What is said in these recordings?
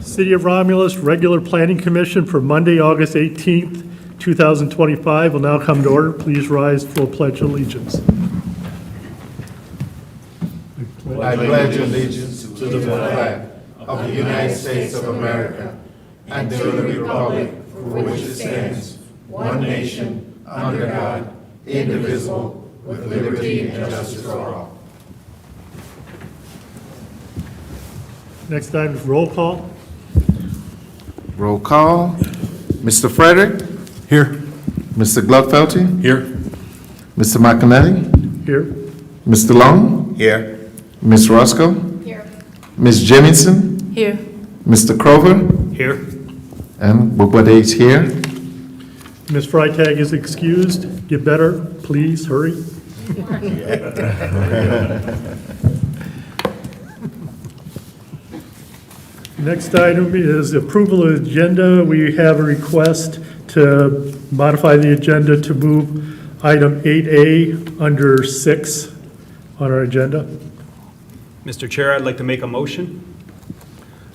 City of Romulus Regular Planning Commission for Monday, August 18th, 2025 will now come to order. Please rise for a pledge of allegiance. I pledge allegiance to the flag of the United States of America and to the republic for which it stands, one nation, under God, indivisible, with liberty and justice for all. Next item is roll call. Roll call. Mr. Frederick? Here. Mr. Gluckfelty? Here. Mr. McAnally? Here. Mr. Long? Here. Ms. Roscoe? Here. Ms. Jemison? Here. Mr. Crover? Here. And Bobade is here. Ms. Freitag is excused. Get better, please, hurry. Next item is approval of agenda. We have a request to modify the agenda to move item 8A under 6 on our agenda. Mr. Chair, I'd like to make a motion.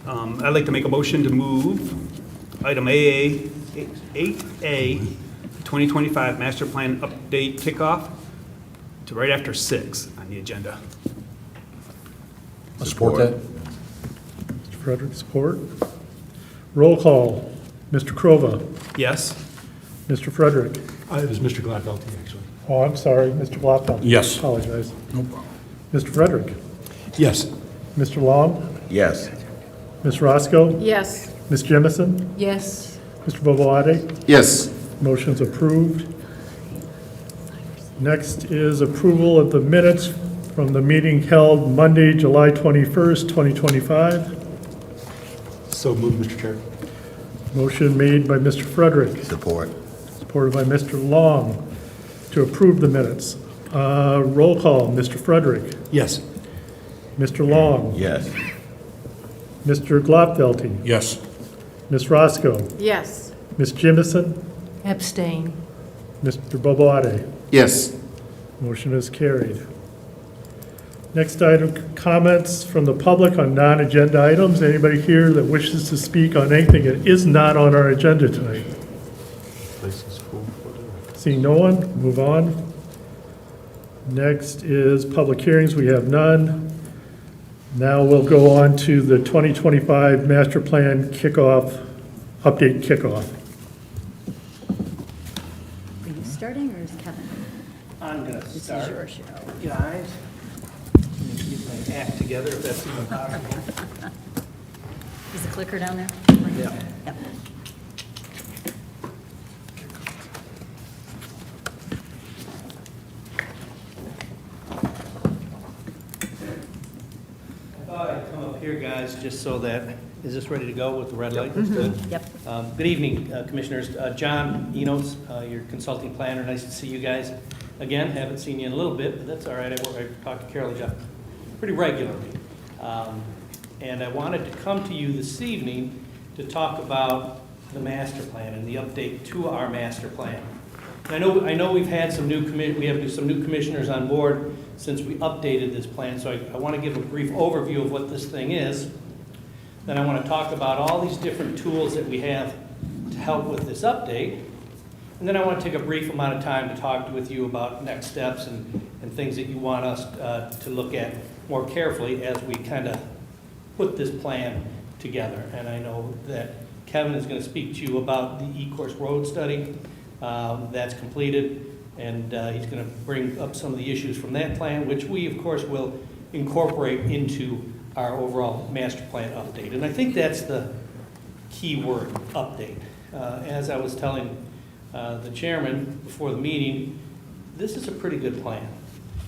I'd like to make a motion to move item 8A, 2025 Master Plan Update Kickoff to right after 6 on the agenda. I'll support that. Mr. Frederick, support. Roll call. Mr. Krova. Yes? Mr. Frederick. It was Mr. Gladfelty, actually. Oh, I'm sorry, Mr. Glotfeldt. Yes. Apologize. No problem. Mr. Frederick. Yes. Mr. Long. Yes. Ms. Roscoe. Yes. Ms. Jemison. Yes. Mr. Boboade. Yes. Motion's approved. Next is approval of the minutes from the meeting held Monday, July 21st, 2025. So moved, Mr. Chair. Motion made by Mr. Frederick, Support. supported by Mr. Long, to approve the minutes. Roll call, Mr. Frederick, Yes. Mr. Long, Yes. Mr. Glotfelty, Yes. Ms. Roscoe, Yes. Ms. Jemison, Abstain. Mr. Boboade. Yes. Motion is carried. Next item, comments from the public on non-agenda items. Anybody here that wishes to speak on anything that is not on our agenda tonight? Seeing no one, move on. Next is public hearings. We have none. Now we'll go on to the 2025 Master Plan Kickoff, Update Kickoff. Are you starting or is Kevin? I'm going to This is start, your show. guys. Let me get my act together if that's even possible. Is the clicker down there? Yeah. Yep. I thought I'd come up here, guys, just so that, is this ready to go with the red light? That's good. Yep. Good evening, Commissioners. John Enos, your consulting planner. Nice to see you guys again. Haven't seen you in a little bit, but that's all right. I talk to Carol and Jeff pretty regularly. And I wanted to come to you this evening to talk about the master plan and the update to our master plan. And I know we've had some new we have some new commissioners on board since we updated this plan, so I want to give a brief overview of what this thing is. Then I want to talk about all these different tools that we have to help with this update. And then I want to take a brief amount of time to talk with you about next steps and things that you want us to look at more carefully as we kind of put this plan together. And I know that Kevin is going to speak to you about the E-Course Road study that's completed, and he's going to bring up some of the issues from that plan, which we, of course, will incorporate into our overall master plan update. And I think that's the key word, update. As I was telling the chairman before the meeting, this is a pretty good plan.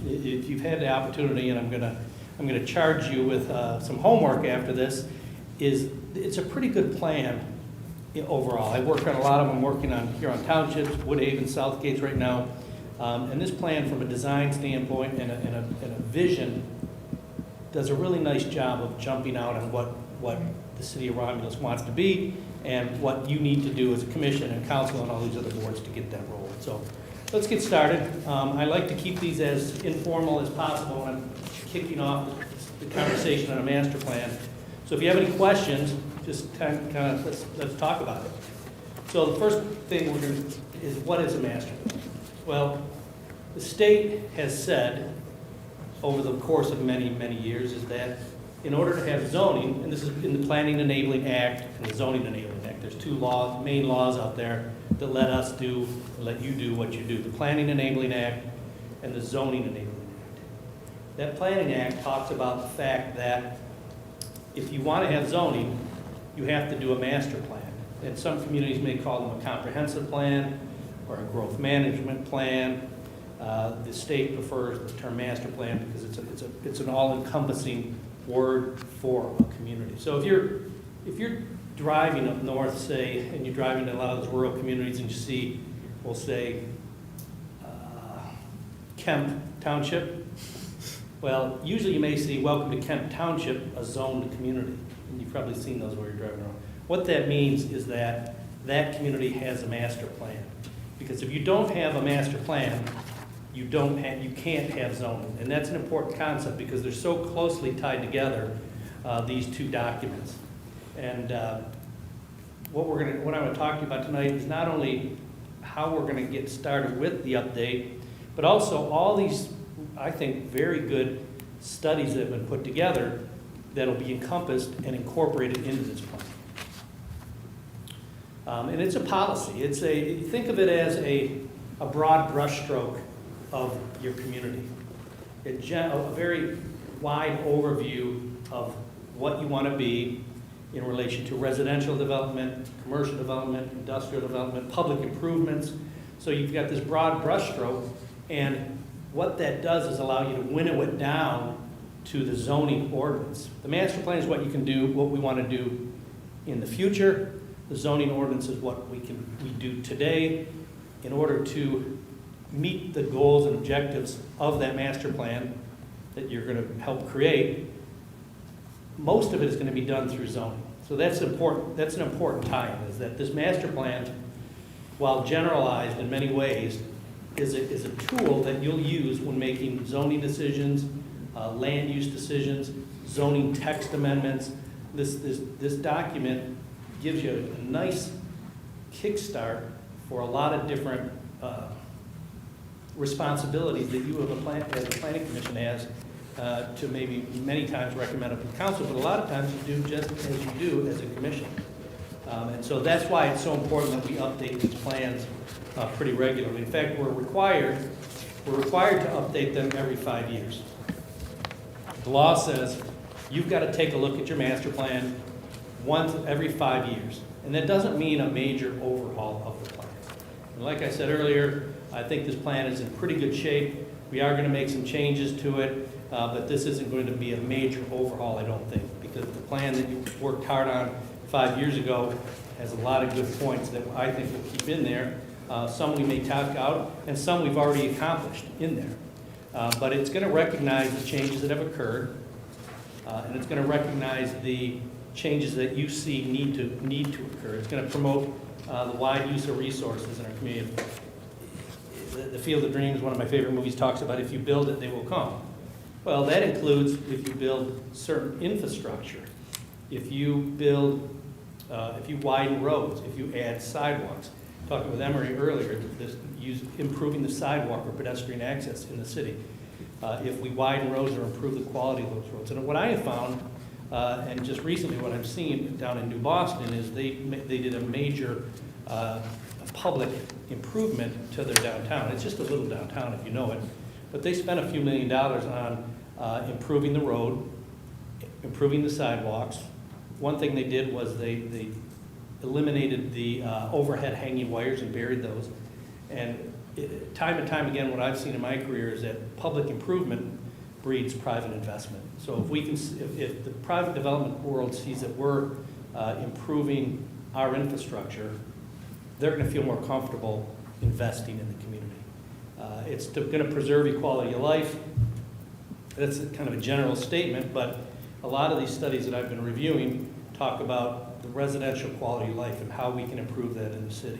If you've had the opportunity, and I'm going to charge you with some homework after this, it's a pretty good plan overall. I work on a lot of them. I'm working on Huron Townships, Woodhaven, Southgates right now. And this plan from a design standpoint and a vision does a really nice job of jumping out on what the city of Romulus wants to be and what you need to do as a commission and council and all these other boards to get that rolling. So let's get started. I like to keep these as informal as possible when I'm kicking off the conversation on a master plan. So if you have any questions, just kind of, let's talk about it. So the first thing is what is a master plan? Well, the state has said over the course of many, many years is that in order to have zoning, and this is in the Planning Enabling Act and the Zoning Enabling Act, there's two main laws out there that let you do what you do. The Planning Enabling Act and the Zoning Enabling Act. That Planning Act talks about the fact that if you want to have zoning, you have to do a master plan. And some communities may call them a comprehensive plan or a growth management plan. The state prefers the term master plan because it's an all-encompassing word for a community. So if you're driving up north, say, and you're driving to a lot of those rural communities and you see, we'll say, Kemp Township, well, usually you may see, welcome to Kemp Township, a zoned community. And you've probably seen those where you're driving around. What that means is that that community has a master plan. Because if you don't have a master plan, you can't have zoning. And that's an important concept because they're so closely tied together, these two documents. And what I'm going to talk to you about tonight is not only how we're going to get started with the update, but also all these, I think, very good studies that have been put together that'll be encompassed and incorporated into this plan. And it's a policy. Think of it as a broad brushstroke of your community. A very wide overview of what you want to be in relation to residential development, commercial development, industrial development, public improvements. So you've got this broad brushstroke, and what that does is allow you to winnow it down to the zoning ordinance. The master plan is what you can do, what we want to do in the future. The zoning ordinance is what we do today in order to meet the goals and objectives of that master plan that you're going to help create. Most of it is going to be done through zoning. So that's important. That's an important tie-in, is that this master plan, while generalized in many ways, is a tool that you'll use when making zoning decisions, land use decisions, zoning text amendments. This document gives you a nice kickstart for a lot of different responsibilities that you as a planning commission has to maybe many times recommend up to council, but a lot of times you do just as you do as a commission. And so that's why it's so important that we update these plans pretty regularly. In fact, we're required to update them every 5 years. The law says you've got to take a look at your master plan once every 5 years. And that doesn't mean a major overhaul of the plan. And like I said earlier, I think this plan is in pretty good shape. We are going to make some changes to it, but this isn't going to be a major overhaul, I don't think, because the plan that you worked hard on 5 years ago has a lot of good points that I think we'll keep in there. Some we may talk out, and some we've already accomplished in there. But it's going to recognize the changes that have occurred, and it's going to recognize the changes that you see need to occur. It's going to promote the wide use of resources in our community. The Field of Dreams, one of my favorite movies, talks about if you build it, they will come. Well, that includes if you build certain infrastructure, if you widen roads, if you add sidewalks. Talking with Emery earlier, improving the sidewalk or pedestrian access in the city. If we widen roads or improve the quality of those roads. And what I have found, and just recently what I've seen down in New Boston, is they did a major public improvement to their downtown. It's just a little downtown if you know it. But they spent a few $1 million on improving the road, improving the sidewalks. One thing they did was they eliminated the overhead hanging wires and buried those. And time and time again, what I've seen in my career is that public improvement breeds private investment. So if the private development world sees that we're improving our infrastructure, they're going to feel more comfortable investing in the community. It's going to preserve equality of life. That's kind of a general statement, but a lot of these studies that I've been reviewing talk about the residential quality of life and how we can improve that in the city.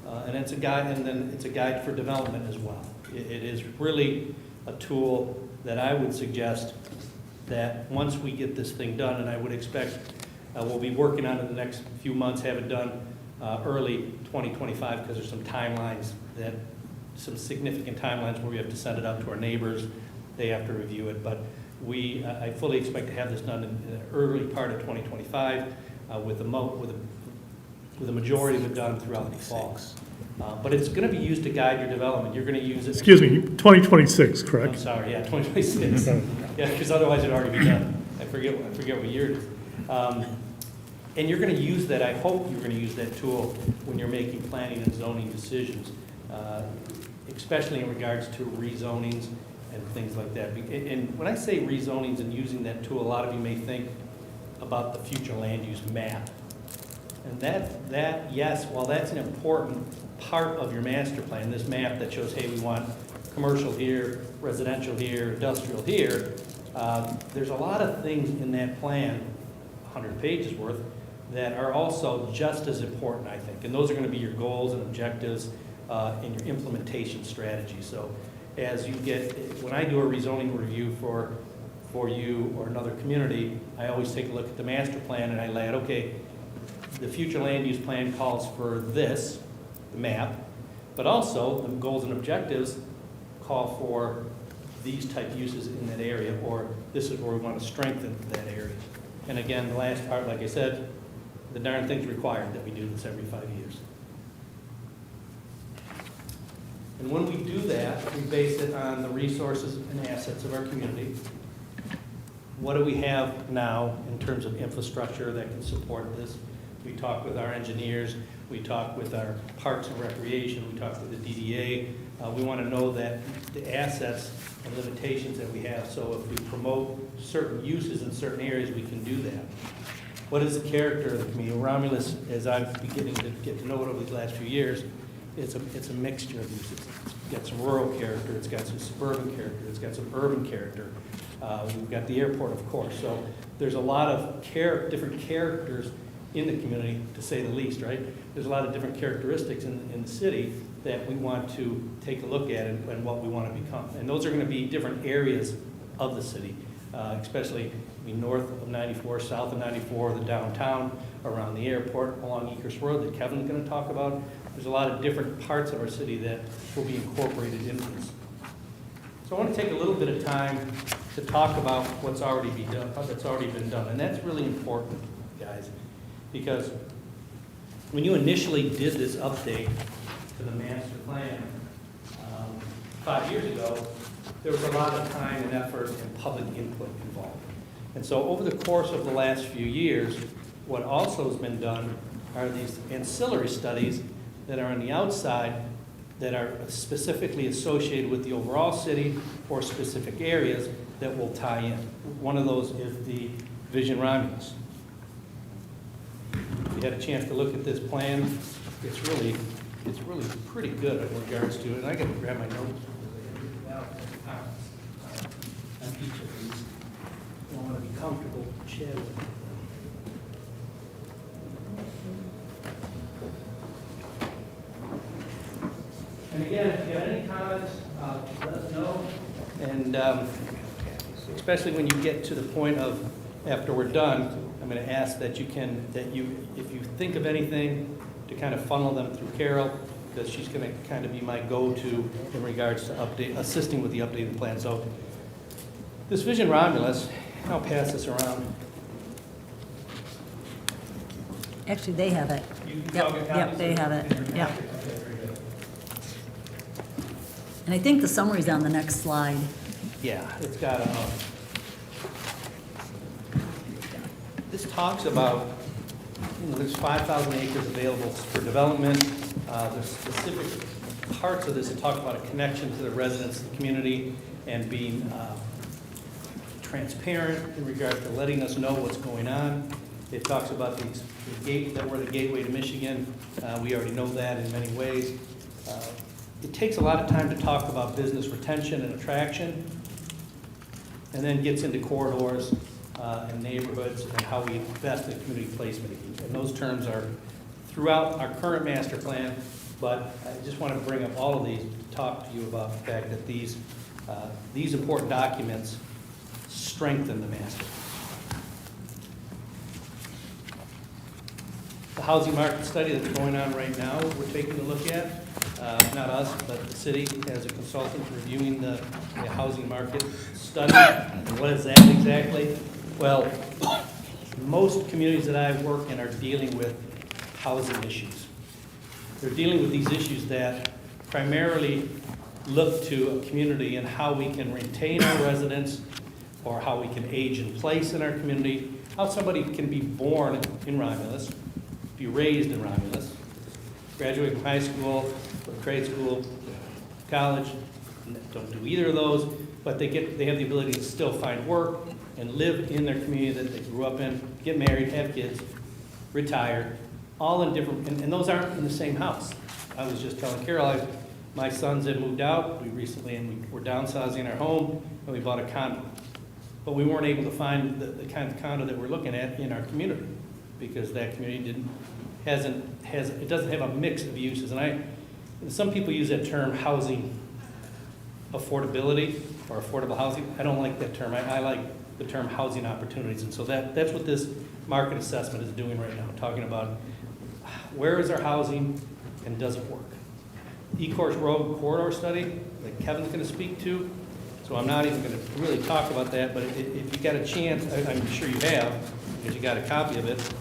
And it's a guide, and then it's a guide for development as well. It is really a tool that I would suggest that once we get this thing done, and I would expect We'll be working on it in the next few months, have it done early 2025, because there's some timelines some significant timelines where we have to send it out to our neighbors. They have to review it, but I fully expect to have this done in the early part of 2025, with the majority of it done throughout the fall. But it's going to be used to guide your development. You're going to use it. Excuse me, 2026, I'm correct? sorry, yeah, 2026. Yeah, because otherwise it'd already be done. I forget what year it is. And you're going to use that, I hope you're going to use that tool when you're making planning and zoning decisions, especially in regards to rezonings and things like that. And when I say rezonings and using that tool, a lot of you may think about the future land use map. And that yes, while that's an important part of your master plan, this map that shows, hey, we want commercial here, residential here, industrial here, there's a lot of things in that plan, 100 pages worth, that are also just as important, I think. And those are going to be your goals and objectives and your implementation strategy. So as you when I do a rezoning review for you or another community, I always take a look at the master plan and I lay out, okay, the future land use plan calls for this, the map, but also the goals and objectives call for these type uses in that area, or this is where we want to strengthen that area. And again, the last part, like I said, the darn thing's required that we do this every 5 years. And when we do that, we base it on the resources and assets of our community. What do we have now in terms of infrastructure that can support this? We talk with our engineers, we talk with our parks and recreation, we talk with the DDA. We want to know that the assets and limitations that we have, so if we promote certain uses in certain areas, we can do that. What is the character of the community? Romulus, as I'm beginning to get to know it over these last few years, it's a mixture of uses. It's got some rural character, it's got some suburban character, it's got some urban character. We've got the airport, of course. So there's a lot of different characters in the community, to say the least, right? There's a lot of different characteristics in the city that we want to take a look at and what we want to become. And those are going to be different areas of the city, especially north of 94, south of 94, the downtown, around the airport, along Eakers Road that Kevin's going to talk about. There's a lot of different parts of our city that will be incorporated into this. So I want to take a little bit of time to talk about what's already been done, and that's really important, guys, because when you initially did this update to the master plan 5 years ago, there was a lot of time and effort and public input involved. And so over the course of the last few years, what also has been done are these ancillary studies that are on the outside that are specifically associated with the overall city or specific areas that will tie in. One of those is the Vision Romulus. If you had a chance to look at this plan, it's really pretty good in regards to it. And I got to grab my notes on each of these. I want to be comfortable chatting with them. And again, if you have any comments, let us know. And especially when you get to the point of after we're done, I'm going to ask that if you think of anything, to kind of funnel them through Carol, because she's going to kind of be my go-to in regards to assisting with the updated plan. So this Vision Romulus, I'll pass this around. Actually, they have it. You Yep, all get yep, copies they of have it? it, yep. Okay, very good. And I think the summary's on the next slide. Yeah, it's got this talks about, there's 5,000 acres available for development. There's specific parts of this that talk about a connection to the residents of the community and being transparent in regard to letting us know what's going on. It talks about the gate, that we're the gateway to Michigan. We already know that in many ways. It takes a lot of time to talk about business retention and attraction, and then gets into corridors and neighborhoods and how we invest in community placemaking. And those terms are throughout our current master plan, but I just want to bring up all of these to talk to you about the fact that these important documents strengthen the master. the housing market study that's going on right now, we're taking a look at. Not us, but the city as a consultant reviewing the housing market study. And what is that exactly? Well, most communities that I work in are dealing with housing issues. They're dealing with these issues that primarily look to a community and how we can retain our residents or how we can age in place in our community, how somebody can be born in Romulus, be raised in Romulus, graduate from high school, go to grade school, college, don't do either of those, but they have the ability to still find work and live in their community that they grew up in, get married, have kids, retire, all in different, and those aren't in the same house. I was just telling Carol, my sons had moved out, we recently, and we're downsizing our home, and we bought a condo. But we weren't able to find the kind of condo that we're looking at in our community, because that community it doesn't have a mix of uses. And some people use that term housing affordability or affordable housing. I don't like that term. I like the term housing opportunities. And so that's what this market assessment is doing right now, talking about where is our housing and does it work. E-course road corridor study that Kevin's going to speak to. So I'm not even going to really talk about that, but if you got a chance, I'm sure you have, because you got a copy of it,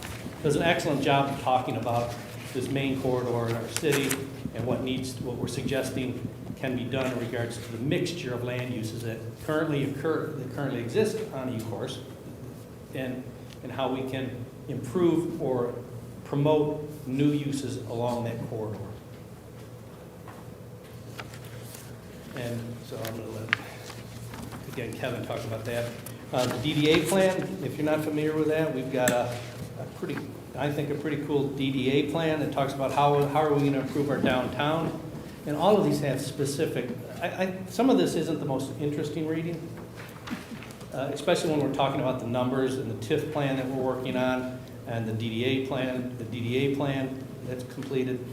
does an excellent job of talking about this main corridor in our city and what we're suggesting can be done in regards to the mixture of land uses that currently exist on E-course, and how we can improve or promote new uses along that corridor. And so I'm going to let, again, Kevin talk about that. The DDA plan, if you're not familiar with that, we've got a pretty cool DDA plan that talks about how are we going to improve our downtown. And all of these have specific, some of this isn't the most interesting reading, especially when we're talking about the numbers and the TIF plan that we're working on and the DDA plan that's completed.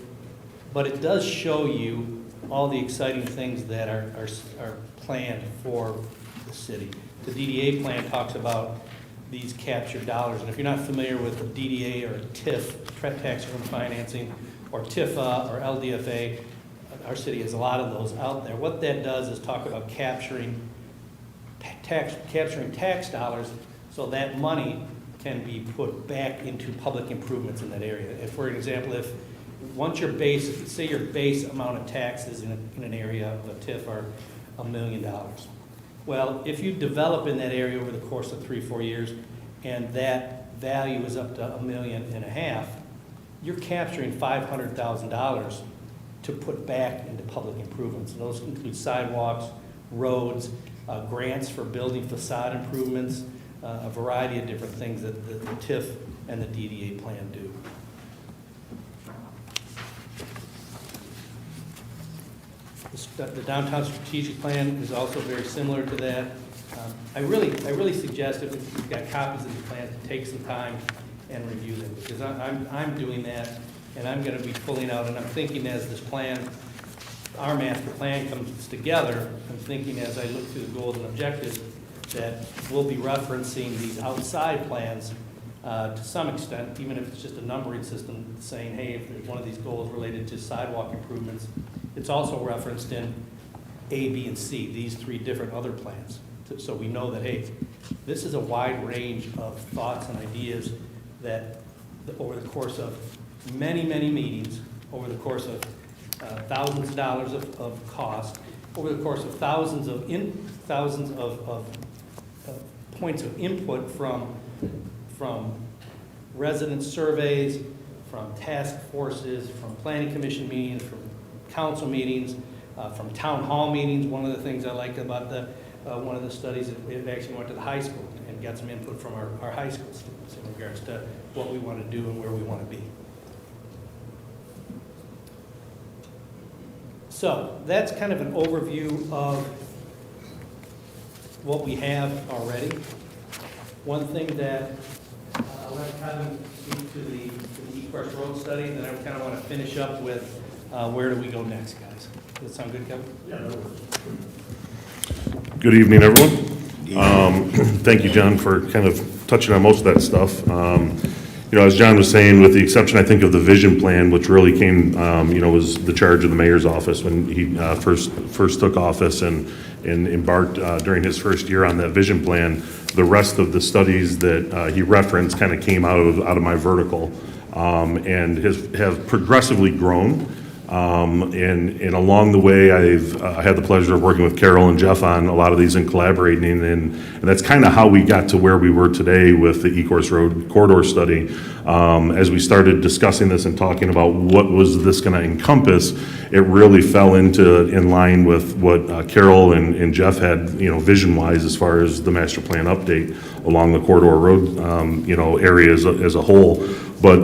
But it does show you all the exciting things that are planned for the city. The DDA plan talks about these captured dollars, and if you're not familiar with the DDA or TIF, tax increment financing, or TIFA or LDFA, our city has a lot of those out there. What that does is talk about capturing tax dollars so that money can be put back into public improvements in that area. If, for example, once your base, say your base amount of taxes in an area of a TIF are $1 million. Well, if you develop in that area over the course of 3-4 years, and that value is up to $1.5 million, you're capturing $500,000 to put back into public improvements. And those include sidewalks, roads, grants for building facade improvements, a variety of different things that the TIF and the DDA plan do. The downtown strategic plan is also very similar to that. I really suggest if you've got copies of the plan to take some time and review them, because I'm doing that, and I'm going to be pulling out, and I'm thinking as this plan, our master plan comes together, I'm thinking as I look through the goals and objectives that we'll be referencing these outside plans to some extent, even if it's just a numbering system saying, hey, if there's one of these goals related to sidewalk improvements, it's also referenced in A, B, and C, these 3 different other plans. So we know that, hey, this is a wide range of thoughts and ideas that over the course of many, many meetings, over the course of thousands of dollars of cost, over the course of thousands of points of input from resident surveys, from task forces, from planning commission meetings, from council meetings, from town hall meetings. One of the things I liked about one of the studies, it actually went to the high school and got some input from our high school students in regards to what we want to do and where we want to be. So that's kind of an overview of what we have already. One thing that I'll let Kevin speak to the E-course road study, and then I kind of want to finish up with where do we go next, guys? Does that sound good, Kevin? Yeah. Good evening, everyone. Thank you, John, for kind of touching on most of that stuff. as John was saying, with the exception, I think, of the vision plan, which really came, was the charge of the mayor's office when he first took office and embarked during his first year on that vision plan. The rest of the studies that he referenced kind of came out of my vertical, and have progressively grown. And along the way, I've had the pleasure of working with Carol and Jeff on a lot of these and collaborating, and that's kind of how we got to where we were today with the E-Course Road Corridor Study. As we started discussing this and talking about what was this going to encompass, it really fell in line with what Carol and Jeff had, vision-wise as far as the master plan update along the corridor road, area as a whole. But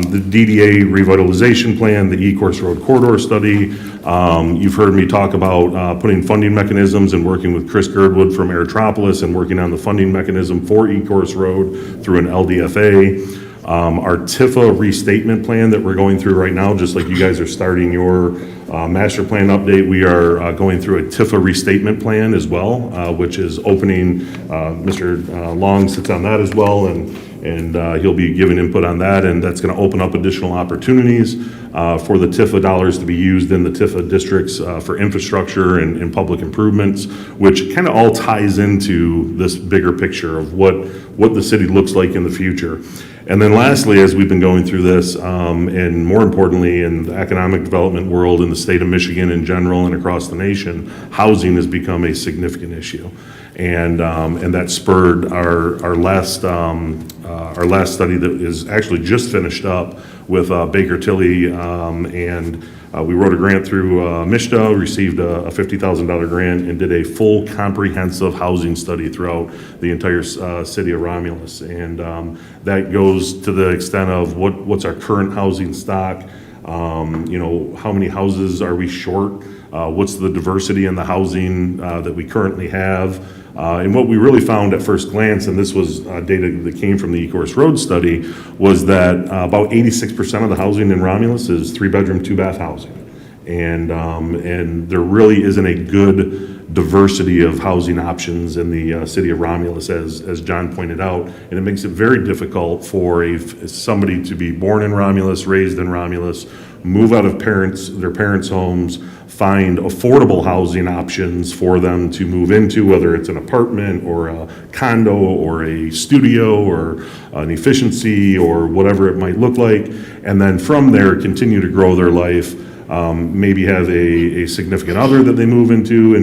the DDA revitalization plan, the E-Course Road Corridor Study, you've heard me talk about putting funding mechanisms and working with Chris Girdwood from Aerotropolis and working on the funding mechanism for E-Course Road through an LDFA. Our TIFA restatement plan that we're going through right now, just like you guys are starting your master plan update, we are going through a TIFA restatement plan as well, which is opening, Mr. Long sits on that as well, and he'll be giving input on that, and that's going to open up additional opportunities for the TIFA dollars to be used in the TIFA districts for infrastructure and public improvements, which kind of all ties into this bigger picture of what the city looks like in the future. And then lastly, as we've been going through this, and more importantly, in the economic development world in the state of Michigan in general and across the nation, housing has become a significant issue. And that spurred our last study that is actually just finished up with Baker Tilly, and we wrote a grant through MISTA, received a $50,000 grant, and did a full comprehensive housing study throughout the entire city of Romulus. And that goes to the extent of what's our current housing stock, how many houses are we short, what's the diversity in the housing that we currently have. And what we really found at first glance, and this was data that came from the E-Course Road study, was that about 86% of the housing in Romulus is 3-bedroom, 2-bath housing. And there really isn't a good diversity of housing options in the city of Romulus, as John pointed out. And it makes it very difficult for somebody to be born in Romulus, raised in Romulus, move out of their parents' homes, find affordable housing options for them to move into, whether it's an apartment or a condo or a studio or an efficiency or whatever it might look like, and then from there continue to grow their life. Maybe have a significant other that they move into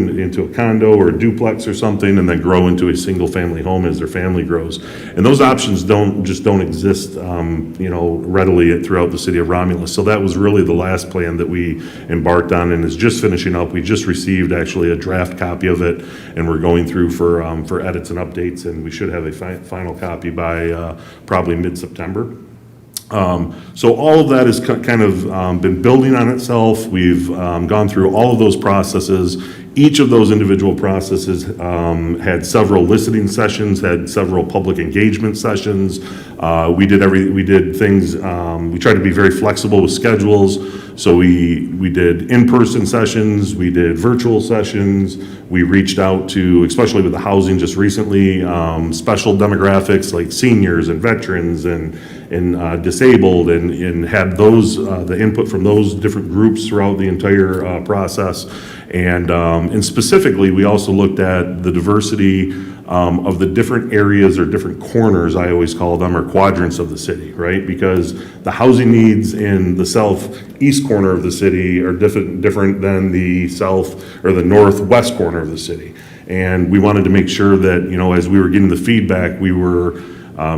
a condo or a duplex or something, and then grow into a single family home as their family grows. And those options don't exist, readily throughout the city of Romulus. So that was really the last plan that we embarked on, and is just finishing up. We just received actually a draft copy of it, and we're going through for edits and updates, and we should have a final copy by probably mid-September. So all of that has kind of been building on itself. We've gone through all of those processes. Each of those individual processes had several listening sessions, had several public engagement sessions. We did things. We tried to be very flexible with schedules. So we did in-person sessions. We did virtual sessions. We reached out to, especially with the housing just recently, special demographics like seniors and veterans and disabled, and had the input from those different groups throughout the entire process. And specifically, we also looked at the diversity of the different areas or different corners, I always call them, or quadrants of the city, right? Because the housing needs in the southeast corner of the city are different than the south or the northwest corner of the city. And we wanted to make sure that, as we were getting the feedback, we were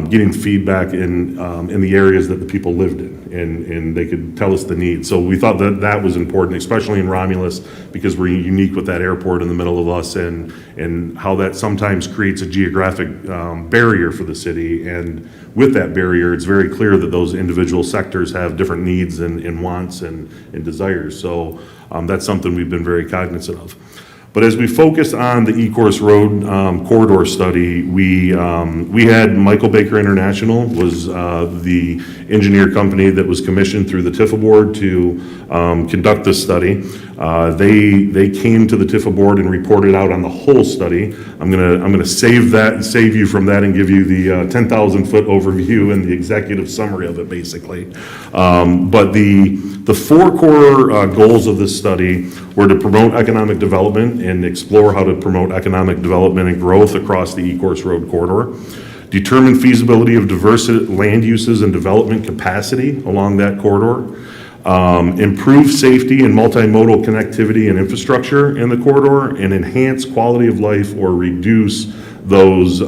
getting feedback in the areas that the people lived in, and they could tell us the needs. So we thought that was important, especially in Romulus, because we're unique with that airport in the middle of us, and how that sometimes creates a geographic barrier for the city. And with that barrier, it's very clear that those individual sectors have different needs and wants and desires. So that's something we've been very cognizant of. But as we focused on the E-Course Road corridor study, we had Michael Baker International was the engineer company that was commissioned through the TIFA board to conduct this study. They came to the TIFA board and reported out on the whole study. I'm gonna save you from that and give you the 10,000-foot overview and the executive summary of it, basically. But the four core goals of this study were to promote economic development and explore how to promote economic development and growth across the E-Course Road corridor, determine feasibility of diverse land uses and development capacity along that corridor, improve safety and multimodal connectivity and infrastructure in the corridor, and enhance quality of life or reduce those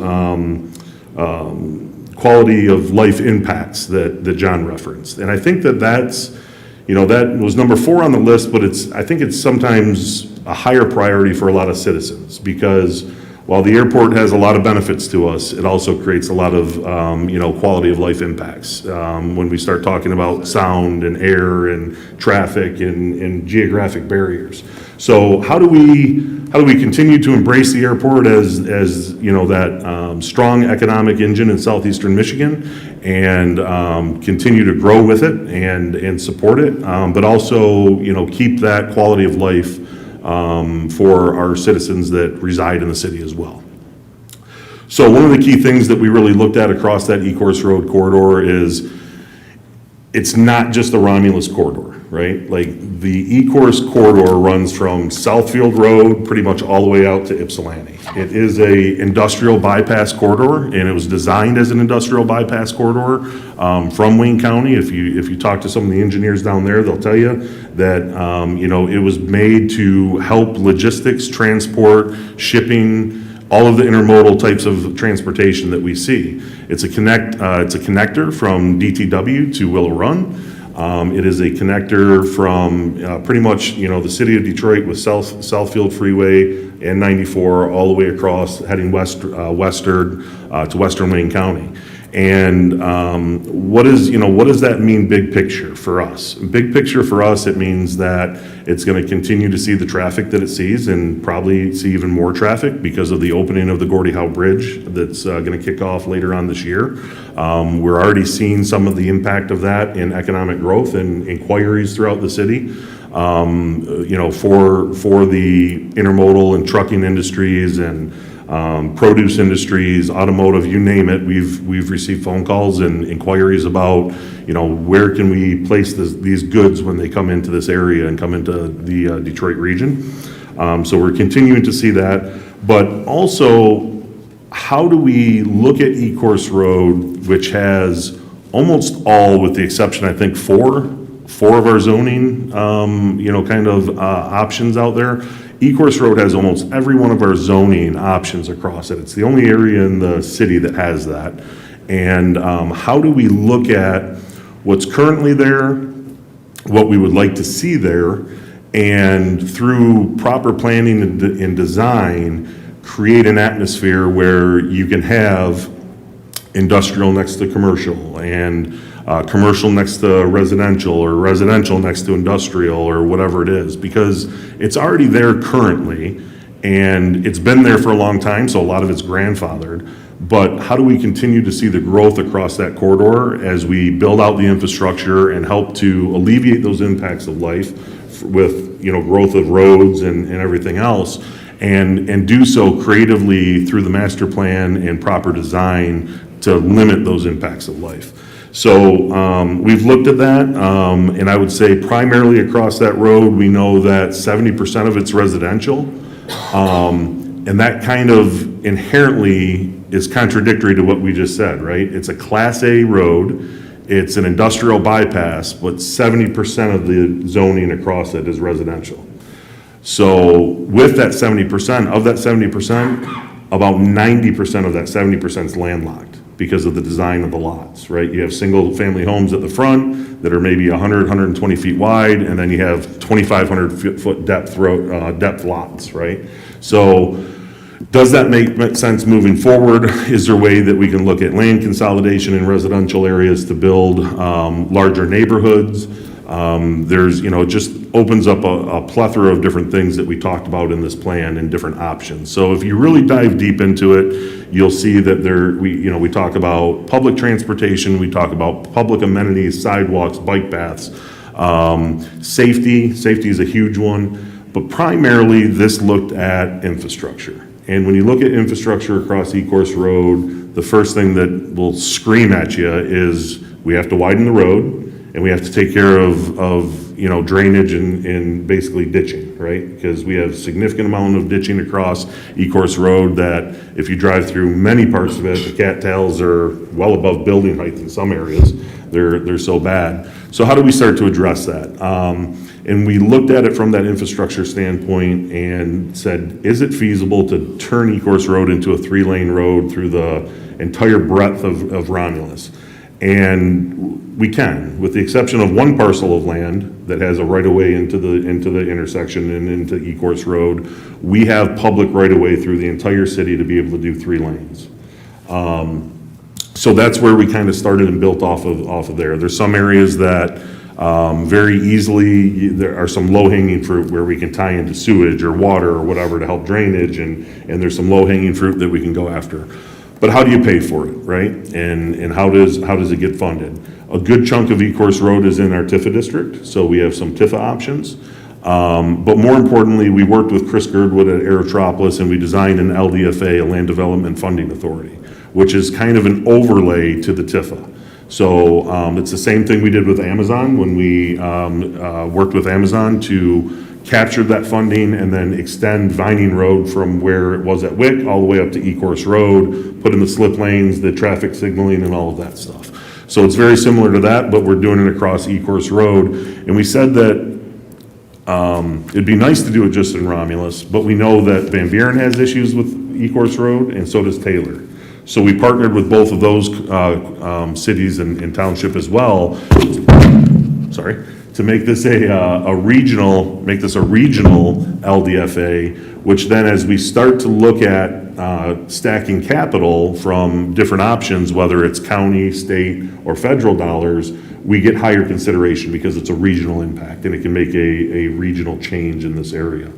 quality of life impacts that John referenced. And I think that's, that was number 4 on the list, but I think it's sometimes a higher priority for a lot of citizens, because while the airport has a lot of benefits to us, it also creates a lot of, quality of life impacts. When we start talking about sound and air and traffic and geographic barriers. So how do we continue to embrace the airport as that strong economic engine in southeastern Michigan, and continue to grow with it and support it, but also keep that quality of life for our citizens that reside in the city as well. So one of the key things that we really looked at across that E-Course Road corridor is it's not just the Romulus corridor, right? Like the E-Course corridor runs from Southfield Road pretty much all the way out to Ypsilanti. It is a industrial bypass corridor, and it was designed as an industrial bypass corridor from Wayne County. If you talk to some of the engineers down there, they'll tell you that it was made to help logistics, transport, shipping, all of the intermodal types of transportation that we see. It's a connector from DTW to Willow Run. It is a connector from pretty much the city of Detroit with Southfield Freeway and 94 all the way across, heading westward to western Wayne County. And what does that mean big picture for us? Big picture for us, it means that it's going to continue to see the traffic that it sees, and probably see even more traffic because of the opening of the Gordie Howe Bridge that's going to kick off later on this year. We're already seeing some of the impact of that in economic growth and inquiries throughout the city. For the intermodal and trucking industries and produce industries, automotive, you name it, we've received phone calls and inquiries about, where can we place these goods when they come into this area and come into the Detroit region. So we're continuing to see that, but also how do we look at E-Course Road, which has almost all, with the exception, I think, four of our zoning, options out there. E-Course Road has almost every one of our zoning options across it. It's the only area in the city that has that. And how do we look at what's currently there, what we would like to see there, and through proper planning and design, create an atmosphere where you can have industrial next to commercial, and commercial next to residential, or residential next to industrial, or whatever it is, because it's already there currently, and it's been there for a long time, so a lot of it's grandfathered. But how do we continue to see the growth across that corridor as we build out the infrastructure and help to alleviate those impacts of life with growth of roads and everything else, and do so creatively through the master plan and proper design to limit those impacts of life. So we've looked at that, and I would say primarily across that road, we know that 70% of it's residential, and that kind of inherently is contradictory to what we just said, right? It's a Class A road, it's an industrial bypass, but 70% of the zoning across it is residential. So with that 70%, about 90% of that 70% is landlocked because of the design of the lots, right? You have single-family homes at the front that are maybe 100, 120 feet wide, and then you have 2,500 foot depth lots, right? So does that make sense moving forward? Is there a way that we can look at land consolidation in residential areas to build larger neighborhoods? There's, it just opens up a plethora of different things that we talked about in this plan and different options. So if you really dive deep into it, you'll see that we talk about public transportation, we talk about public amenities, sidewalks, bike paths, safety is a huge one, but primarily this looked at infrastructure. And when you look at infrastructure across Ecorse Road, the first thing that will scream at you is we have to widen the road, and we have to take care of drainage and basically ditching, right? Because we have significant amount of ditching across Ecorse Road that if you drive through many parts of it, the cattails are well above building height in some areas. They're so bad. So how do we start to address that? And we looked at it from that infrastructure standpoint and said, is it feasible to turn Ecorse Road into a 3-lane road through the entire breadth of Romulus? And we can, with the exception of one parcel of land that has a right-of-way into the intersection and into Ecorse Road. We have public right-of-way through the entire city to be able to do 3 lanes. So that's where we kind of started and built off of there. There's some areas that very easily, there are some low-hanging fruit where we can tie into sewage or water or whatever to help drainage, and there's some low-hanging fruit that we can go after. But how do you pay for it, right? And how does it get funded? A good chunk of Ecorse Road is in our TIFA district, so we have some TIFA options. But more importantly, we worked with Chris Girdwood at Aerotropolis, and we designed an LDFA, a Land Development Funding Authority, which is kind of an overlay to the TIFA. So it's the same thing we did with Amazon when we worked with Amazon to capture that funding and then extend Vining Road from where it was at Wick all the way up to Ecorse Road, put in the slip lanes, the traffic signaling, and all of that stuff. So it's very similar to that, but we're doing it across Ecorse Road. And we said that it'd be nice to do it just in Romulus, but we know that Van Buren has issues with Ecorse Road, and so does Taylor. So we partnered with both of those cities and township as well, to make this a regional LDFA, which then as we start to look at stacking capital from different options, whether it's county, state, or federal dollars, we get higher consideration because it's a regional impact and it can make a regional change in this area.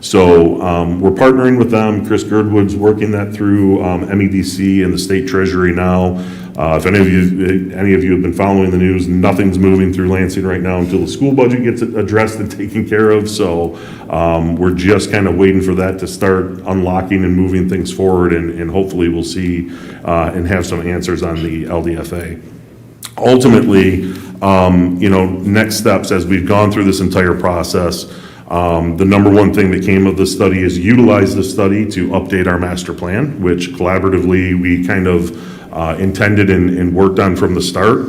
So we're partnering with them. Chris Girdwood's working that through MEDC and the state treasury now. If any of you have been following the news, nothing's moving through Lansing right now until the school budget gets addressed and taken care of. So we're just kind of waiting for that to start unlocking and moving things forward, and hopefully we'll see and have some answers on the LDFA. Ultimately, next steps as we've gone through this entire process, the number one thing that came of the study is utilize the study to update our master plan, which collaboratively we kind of intended and worked on from the start.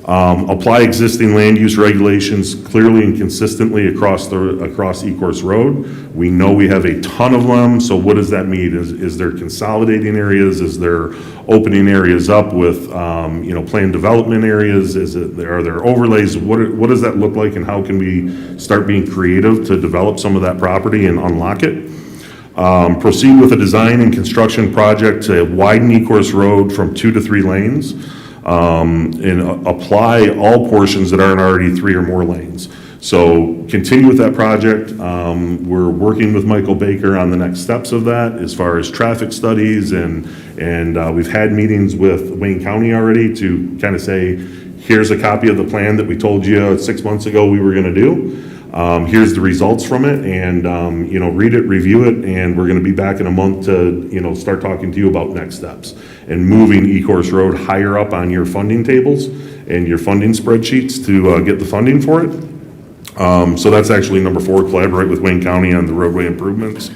Apply existing land use regulations clearly and consistently across Ecorse Road. We know we have a ton of them, so what does that mean? Is there consolidating areas? Is there opening areas up with planned development areas? Are there overlays? What does that look like, and how can we start being creative to develop some of that property and unlock it? Proceed with a design and construction project to widen Ecorse Road from 2 to 3 lanes. And apply all portions that aren't already 3 or more lanes. So continue with that project. We're working with Michael Baker on the next steps of that as far as traffic studies, and we've had meetings with Wayne County already to kind of say, here's a copy of the plan that we told you 6 months ago we were going to do. Here's the results from it, and read it, review it, and we're going to be back in a month to start talking to you about next steps and moving Ecorse Road higher up on your funding tables and your funding spreadsheets to get the funding for it. So that's actually number 4, collaborate with Wayne County on the roadway improvements.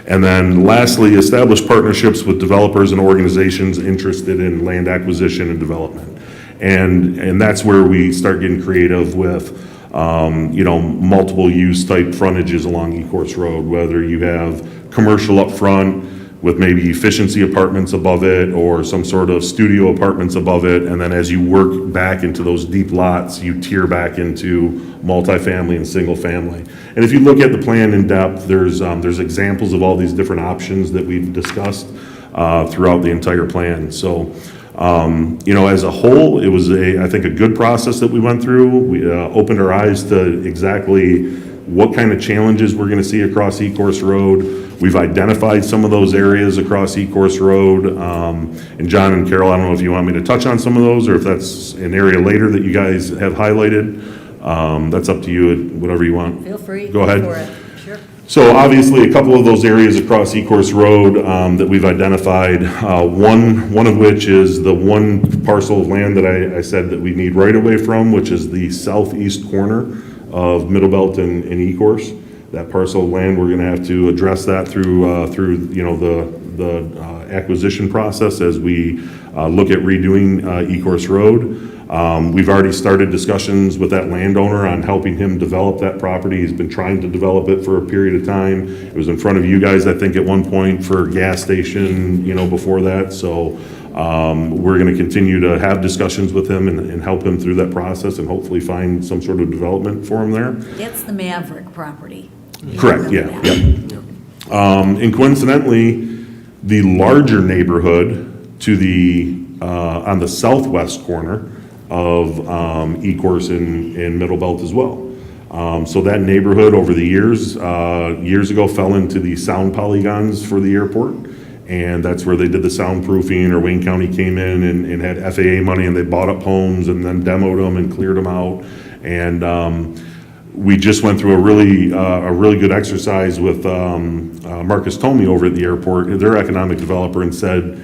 And then lastly, establish partnerships with developers and organizations interested in land acquisition and development. And that's where we start getting creative with multiple use type frontages along Ecorse Road, whether you have commercial up front with maybe efficiency apartments above it or some sort of studio apartments above it, and then as you work back into those deep lots, you tier back into multifamily and single family. And if you look at the plan in depth, there's examples of all these different options that we've discussed throughout the entire plan. So As a whole, it was I think, a good process that we went through. We opened our eyes to exactly what kind of challenges we're going to see across Ecorse Road. We've identified some of those areas across Ecorse Road. And John and Carol, I don't know if you want me to touch on some of those, or if that's an area later that you guys have highlighted. That's up to you, whatever you want. Feel free. Go ahead. For it. Sure. So obviously, a couple of those areas across Ecorse Road that we've identified, one of which is the one parcel of land that I said that we need right away from, which is the southeast corner of Middle Belt and Ecorse. That parcel of land, we're going to have to address that through the acquisition process as we look at redoing Ecorse Road. We've already started discussions with that landowner on helping him develop that property. He's been trying to develop it for a period of time. It was in front of you guys, I think, at one point for a gas station, before that. So we're going to continue to have discussions with him and help him through that process and hopefully find some sort of development for him there. That's the Maverick property. Correct, yeah. And coincidentally, the larger neighborhood to the, on the southwest corner of Ecorse and Middle Belt as well. So that neighborhood over the years ago fell into the sound polygons for the airport. And that's where they did the soundproofing, or Wayne County came in and had FAA money, and they bought up homes and then demoed them and cleared them out. And we just went through a really good exercise with Marcus Tomey over at the airport, their economic developer, and said,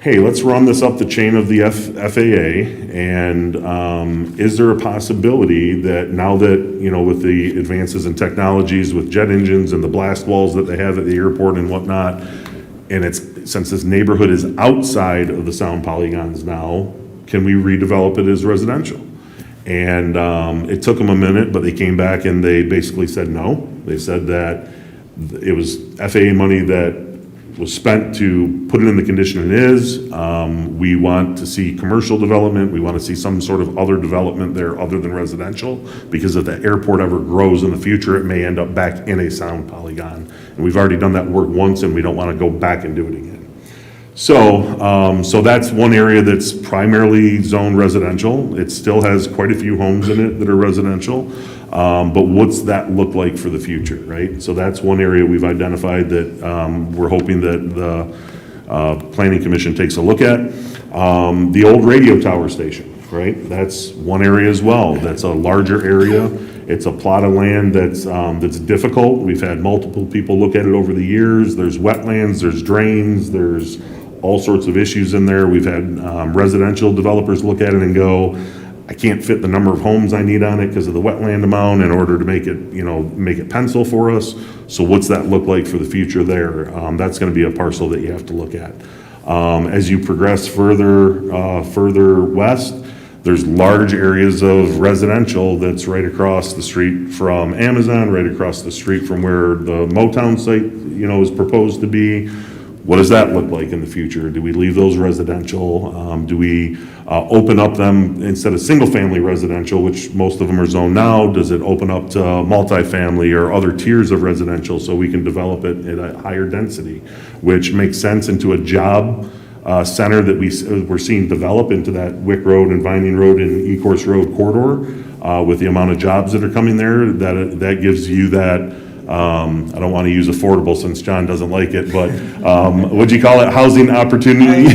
hey, let's run this up the chain of the FAA, and is there a possibility that now that, with the advances in technologies, with jet engines and the blast walls that they have at the airport and whatnot, and since this neighborhood is outside of the sound polygons now, can we redevelop it as residential? And it took them a minute, but they came back and they basically said no. They said that it was FAA money that was spent to put it in the condition it is. We want to see commercial development. We want to see some sort of other development there other than residential, because if the airport ever grows in the future, it may end up back in a sound polygon. And we've already done that work once, and we don't want to go back and do it again. So that's one area that's primarily zoned residential. It still has quite a few homes in it that are residential. But what's that look like for the future, right? So that's one area we've identified that we're hoping that the Planning Commission takes a look at. The old radio tower station, right? That's one area as well. That's a larger area. It's a plot of land that's difficult. We've had multiple people look at it over the years. There's wetlands, there's drains, there's all sorts of issues in there. We've had residential developers look at it and go, I can't fit the number of homes I need on it because of the wetland amount in order to make it pencil for us. So what's that look like for the future there? That's going to be a parcel that you have to look at. As you progress further west, there's large areas of residential that's right across the street from Amazon, right across the street from where the Motown site, is proposed to be. What does that look like in the future? Do we leave those residential? Do we open up them instead of single-family residential, which most of them are zoned now? Does it open up to multifamily or other tiers of residential so we can develop it at a higher density, which makes sense into a job center that we're seeing develop into that Wick Road and Vining Road and Ecorse Road corridor with the amount of jobs that are coming there. That gives you that. I don't want to use affordable since John doesn't like it, but what'd you call it? Housing opportunity?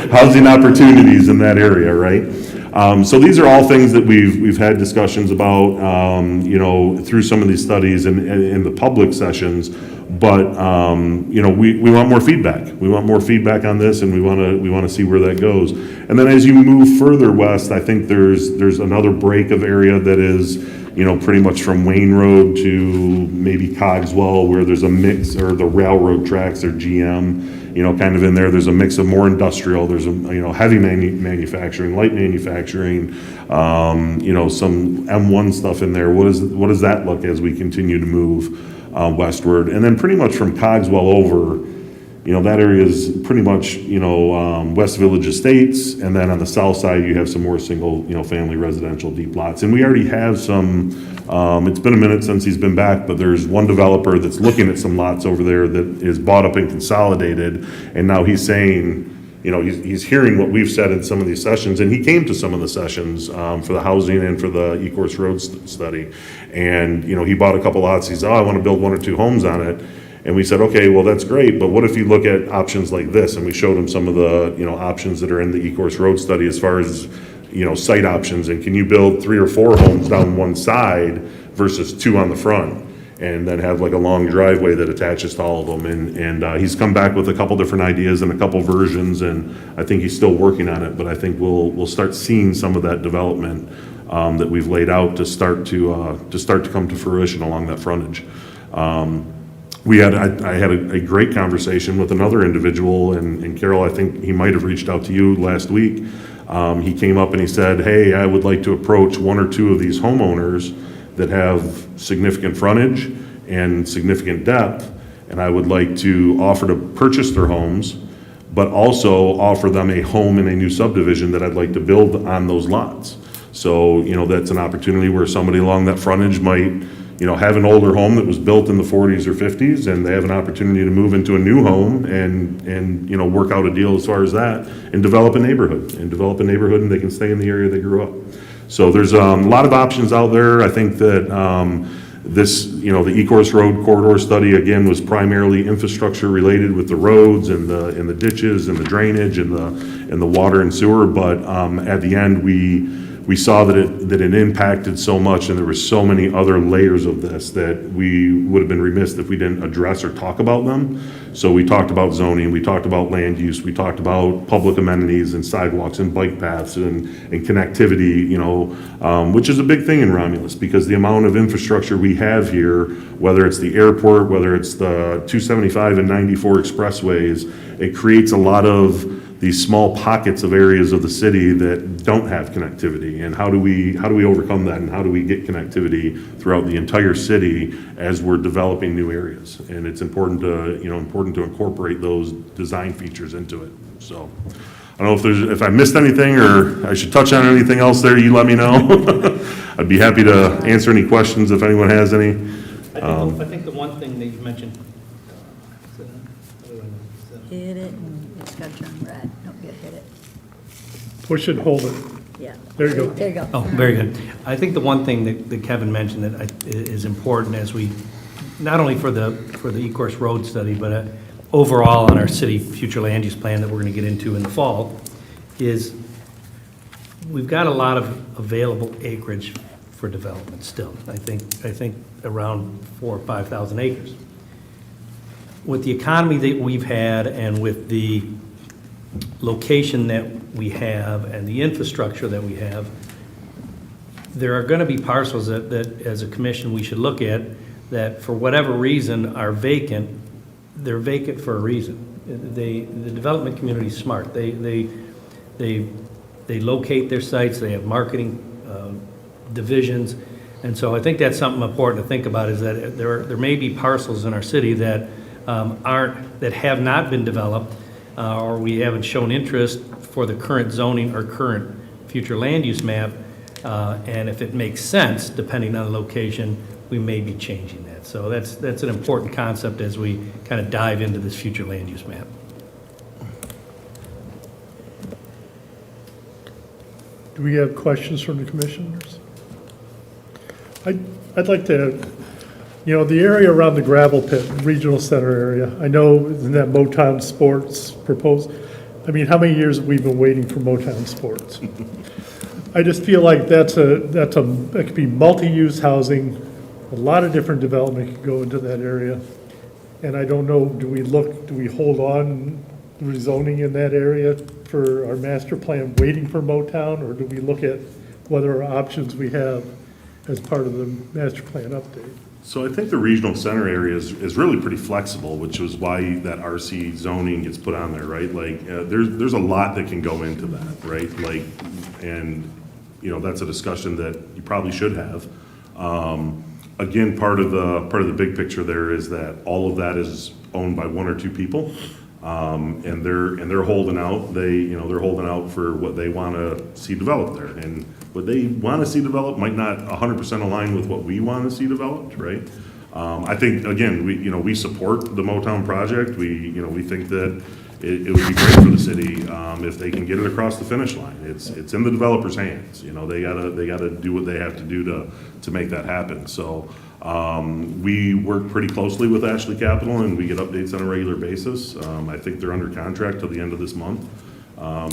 Housing opportunities in that area, right? So these are all things that we've had discussions about, through some of these studies and in the public sessions. But we want more feedback. We want more feedback on this, and we want to see where that goes. And then as you move further west, I think there's another break of area that is, pretty much from Wayne Road to maybe Cogswell, where there's a mix, or the railroad tracks or GM, kind of in there. There's a mix of more industrial. There's heavy manufacturing, light manufacturing, some M1 stuff in there. What does that look as we continue to move westward? And then pretty much from Cogswell over, that area is pretty much, West Village Estates, and then on the south side, you have some more single, family residential deep lots. And we already have some, it's been a minute since he's been back, but there's one developer that's looking at some lots over there that is bought up and consolidated, and now he's saying, you know, he's hearing what we've said in some of these sessions, and he came to some of the sessions for the housing and for the Ecorse Road study. And, you know, he bought a couple lots, he said, oh, I want to build 1 or 2 homes on it. And we said, okay, well, that's great, but what if you look at options like this? And we showed him some of the, you know, options that are in the Ecorse Road study as far as, you know, site options, and can you build 3 or 4 homes down one side versus 2 on the front? And then have like a long driveway that attaches to all of them. And he's come back with a couple different ideas and a couple versions, and I think he's still working on it, but I think we'll start seeing some of that development that we've laid out to start to come to fruition along that frontage. I had a great conversation with another individual, and Carol, I think he might have reached out to you last week. He came up and he said, hey, I would like to approach 1 or 2 of these homeowners that have significant frontage and significant depth, and I would like to offer to purchase their homes, but also offer them a home in a new subdivision that I'd like to build on those lots. So, you know, that's an opportunity where somebody along that frontage might, you know, have an older home that was built in the 40s or 50s, and they have an opportunity to move into a new home and you know, work out a deal as far as that, and develop a neighborhood, and they can stay in the area they grew up. So there's a lot of options out there. I think that this, you know, the Ecorse Road corridor study, again, was primarily infrastructure related with the roads and the ditches and the drainage and the water and sewer, but at the end, we saw that it impacted so much, and there were so many other layers of this that we would have been remiss if we didn't address or talk about them. So we talked about zoning, we talked about land use, we talked about public amenities and sidewalks and bike paths and connectivity, you know, which is a big thing in Romulus, because the amount of infrastructure we have here, whether it's the airport, whether it's the 275 and 94 expressways, it creates a lot of these small pockets of areas of the city that don't have connectivity. And how do we overcome that, and how do we get connectivity throughout the entire city as we're developing new areas? And it's important to incorporate those design features into it. So I don't know if I missed anything or I should touch on anything else there, you let me know. I'd be happy to answer any questions if anyone has any. I think the one thing that you mentioned. Hit it, and it's got to turn red. Don't get hit it. Push it, hold it. Yeah. There you go. There you go. Oh, very good. I think the one thing that Kevin mentioned that is important as we, not only for the Ecorse Road study, but overall on our city future land use plan that we're going to get into in the fall, is we've got a lot of available acreage for development still. I think around 4,000 or 5,000 acres. With the economy that we've had and with the location that we have and the infrastructure that we have, there are going to be parcels that as a commission we should look at that for whatever reason are vacant. They're vacant for a reason. The development community is smart. They locate their sites. They have marketing divisions. And so I think that's something important to think about, is that there may be parcels in our city that that have not been developed, or we haven't shown interest for the current zoning or current future land use map, and if it makes sense, depending on the location, we may be changing that. So that's an important concept as we kind of dive into this future land use map. Do we have questions from the commissioners? I'd like to, you know, the area around the gravel pit, regional center area, I know, isn't that Motown Sports proposed? I mean, how many years have we been waiting for Motown Sports? I just feel like that could be multi-use housing, a lot of different development could go into that area. And I don't know, do we hold on rezoning in that area for our master plan, waiting for Motown, or do we look at what other options we have as part of the master plan update? So I think the regional center area is really pretty flexible, which is why that RC zoning gets put on there, right? Like, there's a lot that can go into that, right? Like, and, you know, that's a discussion that you probably should have. Again, part of the big picture there is that all of that is owned by 1 or 2 people. And they're holding out. They're holding out for what they want to see developed there, and what they want to see developed might not 100% align with what we want to see developed, right? I think, again, we support the Motown project. We think that it would be great for the city if they can get it across the finish line. It's in the developer's hands. You know, they gotta do what they have to do to make that happen. So we work pretty closely with Ashley Capital, and we get updates on a regular basis. I think they're under contract till the end of this month.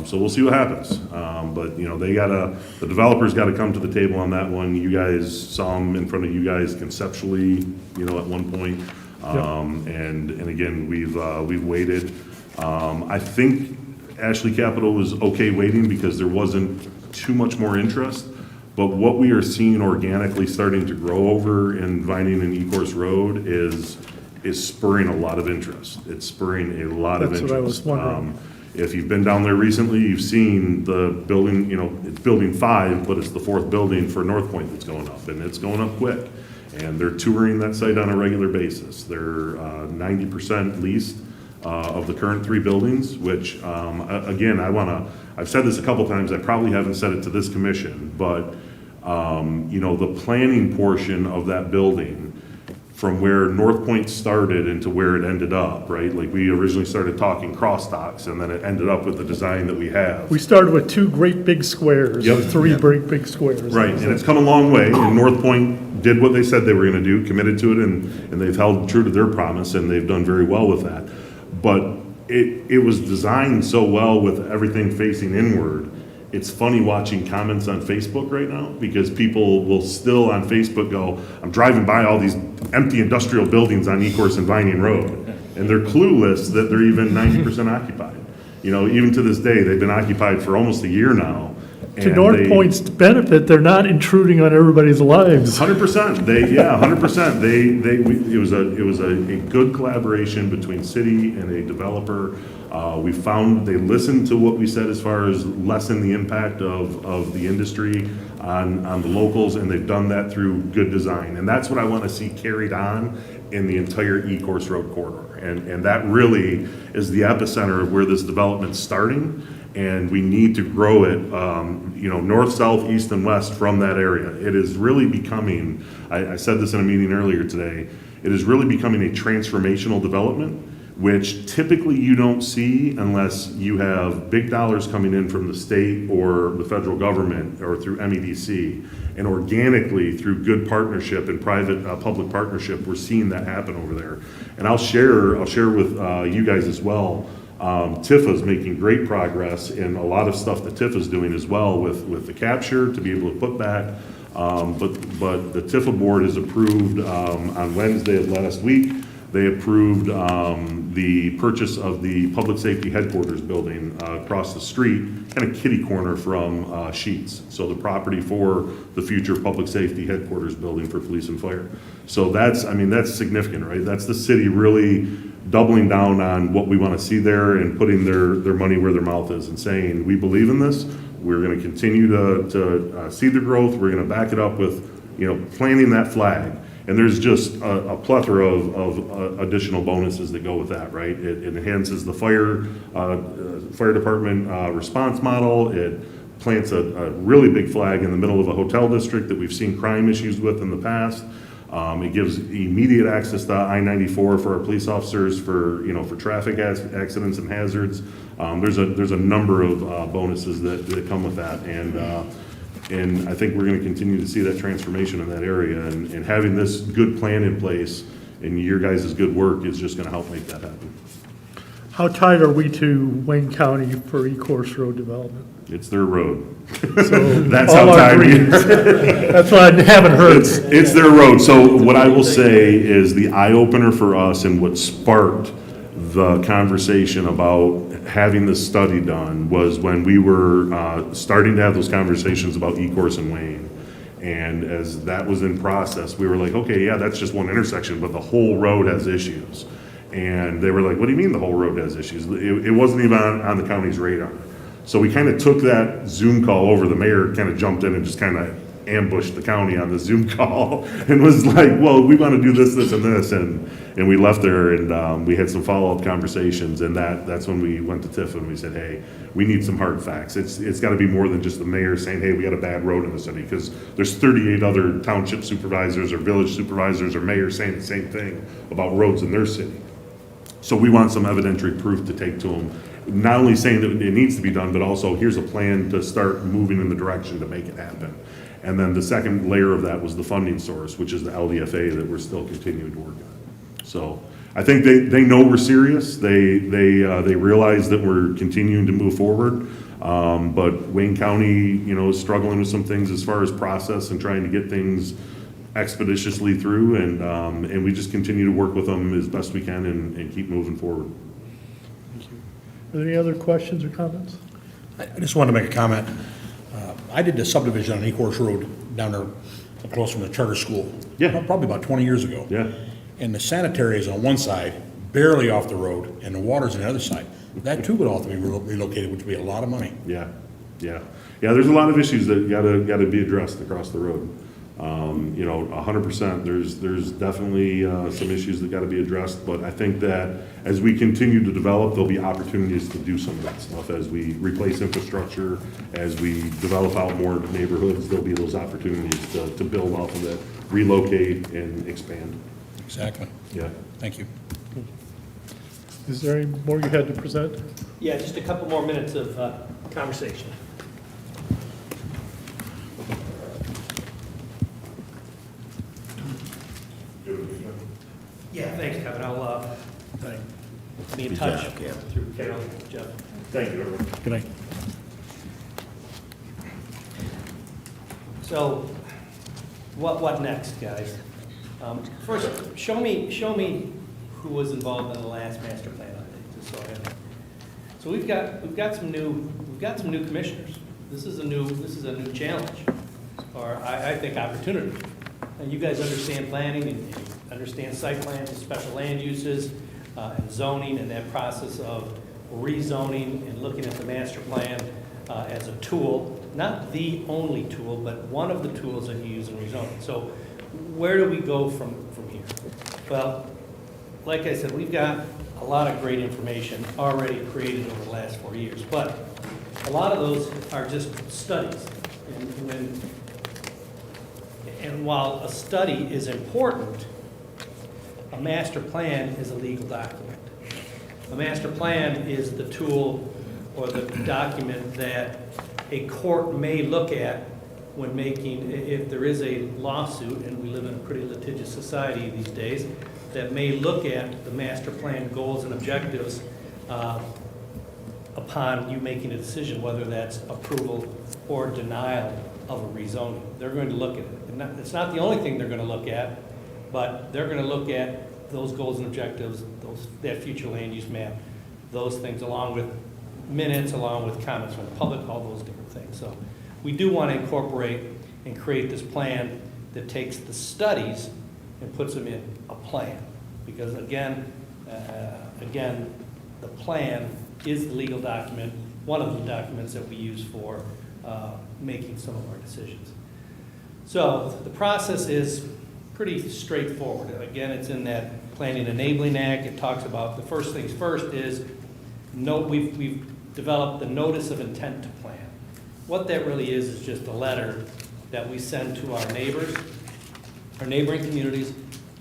So we'll see what happens. But, you know, the developers gotta come to the table on that one. You guys saw them in front of you guys conceptually, you know, at one point. And again, we've waited. I think Ashley Capital was okay waiting because there wasn't too much more interest. But what we are seeing organically starting to grow over in Vining and Ecorse Road is spurring a lot of interest. It's spurring a lot of interest. That's what I was wondering. If you've been down there recently, you've seen the building, you know, it's building 5, but it's the 4th building for North Point that's going up, and it's going up quick. And they're touring that site on a regular basis. They're 90% leased of the current 3 buildings, which, again, I've said this a couple times, I probably haven't said it to this commission, but, you know, the planning portion of that building, from where North Point started and to where it ended up, right? Like, we originally started talking crosstalks, and then it ended up with the design that we have. We started with 2 great big squares, Yep. or 3 great big squares. Right, and it's come a long way, and North Point did what they said they were gonna do, committed to it, and they've held true to their promise, and they've done very well with that. But it was designed so well with everything facing inward. It's funny watching comments on Facebook right now, because people will still on Facebook go, I'm driving by all these empty industrial buildings on Ecorse and Vining Road, and they're clueless that they're even 90% occupied. You know, even to this day, they've been occupied for almost a year now. To North Point's benefit, they're not intruding on everybody's lives. 100%. 100%. It was a good collaboration between city and a developer. We found they listened to what we said as far as lessen the impact of the industry on the locals, and they've done that through good design. And that's what I want to see carried on in the entire Ecorse Road corridor. And that really is the epicenter of where this development's starting. And we need to grow it, you know, north, south, east, and west from that area. It is really becoming, I said this in a meeting earlier today, it is really becoming a transformational development, which typically you don't see unless you have big dollars coming in from the state or the federal government or through MEDC. And organically, through good partnership and private public partnership, we're seeing that happen over there. And I'll share with you guys as well. Tifa's making great progress in a lot of stuff that Tifa's doing as well with the capture to be able to put back. But the Tifa board has approved on Wednesday of last week, they approved the purchase of the public safety headquarters building across the street, kind of kitty corner from Sheets. So the property for the future public safety headquarters building for police and fire. So that's significant, right? That's the city really doubling down on what we want to see there and putting their money where their mouth is and saying, we believe in this, we're going to continue to see the growth, we're going to back it up with, you know, planting that flag. And there's just a plethora of additional bonuses that go with that, right? It enhances the fire department response model. It plants a really big flag in the middle of a hotel district that we've seen crime issues with in the past. It gives immediate access to I-94 for our police officers for traffic accidents and hazards. There's a number of bonuses that come with that, and I think we're going to continue to see that transformation in that area, and having this good plan in place and your guys' good work is just going to help make that happen. How tied are we to Wayne County for Ecorse Road development? It's their road. So That's all how our tied we dreams. are. That's what I haven't heard. It's their road. So what I will say is the eye-opener for us and what sparked the conversation about having this study done was when we were starting to have those conversations about Ecorse and Wayne. And as that was in process, we were like, okay, yeah, that's just one intersection, but the whole road has issues. And they were like, what do you mean the whole road has issues? It wasn't even on the county's radar. So we kind of took that Zoom call over. The mayor kind of jumped in and just kind of ambushed the county on the Zoom call and was like, well, we want to do this, this, and this. And we left there, and we had some follow-up conversations, and that's when we went to Tifa and we said, hey, we need some hard facts. It's got to be more than just the mayor saying, hey, we got a bad road in the city, because there's 38 other township supervisors or village supervisors or mayors saying the same thing about roads in their city. So we want some evidentiary proof to take to them, not only saying that it needs to be done, but also here's a plan to start moving in the direction to make it happen. And then the second layer of that was the funding source, which is the LDFA that we're still continuing to work on. So I think they know we're serious. They realize that we're continuing to move forward. But Wayne County, is struggling with some things as far as process and trying to get things expeditiously through. And we just continue to work with them as best we can and keep moving forward. Are there any other questions or comments? I just wanted to make a comment. I did the subdivision on Ecorse Road down there across from the charter school. Yeah. Probably about 20 years ago. Yeah. And the sanitary is on one side, barely off the road, and the water's on the other side. That too would all have to be relocated, which would be a lot of money. Yeah. There's a lot of issues that gotta be addressed across the road. 100%. There's definitely some issues that gotta be addressed, but I think that as we continue to develop, there'll be opportunities to do some of that stuff. As we replace infrastructure, as we develop out more neighborhoods, there'll be those opportunities to build off of it, relocate and expand. Exactly. Yeah. Thank you. Is there any more you had to present? Yeah, just a couple more minutes of conversation. Yeah, thanks, Kevin. I'll be in touch through Carol, Jeff. Thank you, everyone. Good night. So, what next, guys? First, show me who was involved in the last master plan update, just so I have. So we've got some new commissioners. This is a new challenge, or I think opportunity. And you guys understand planning and understand site plans and special land uses and zoning and that process of rezoning and looking at the master plan as a tool, not the only tool, but one of the tools that you use in rezoning. So where do we go from here? Well, like I said, we've got a lot of great information already created over the last 4 years, but a lot of those are just studies. And while a study is important, a master plan is a legal document. A master plan is the tool or the document that a court may look at when making, if there is a lawsuit, and we live in a pretty litigious society these days, that may look at the master plan goals and objectives upon you making a decision, whether that's approval or denial of a rezoning. They're going to look at it. And it's not the only thing they're going to look at, but they're going to look at those goals and objectives, that future land use map, those things, along with minutes, along with comments from the public, all those different things. So we do want to incorporate and create this plan that takes the studies and puts them in a plan. Because again, the plan is the legal document, one of the documents that we use for making some of our decisions. So the process is pretty straightforward. Again, it's in that Planning Enabling Act. It talks about the first things first is we've developed the notice of intent to plan. What that really is just a letter that we send to our neighbors, our neighboring communities,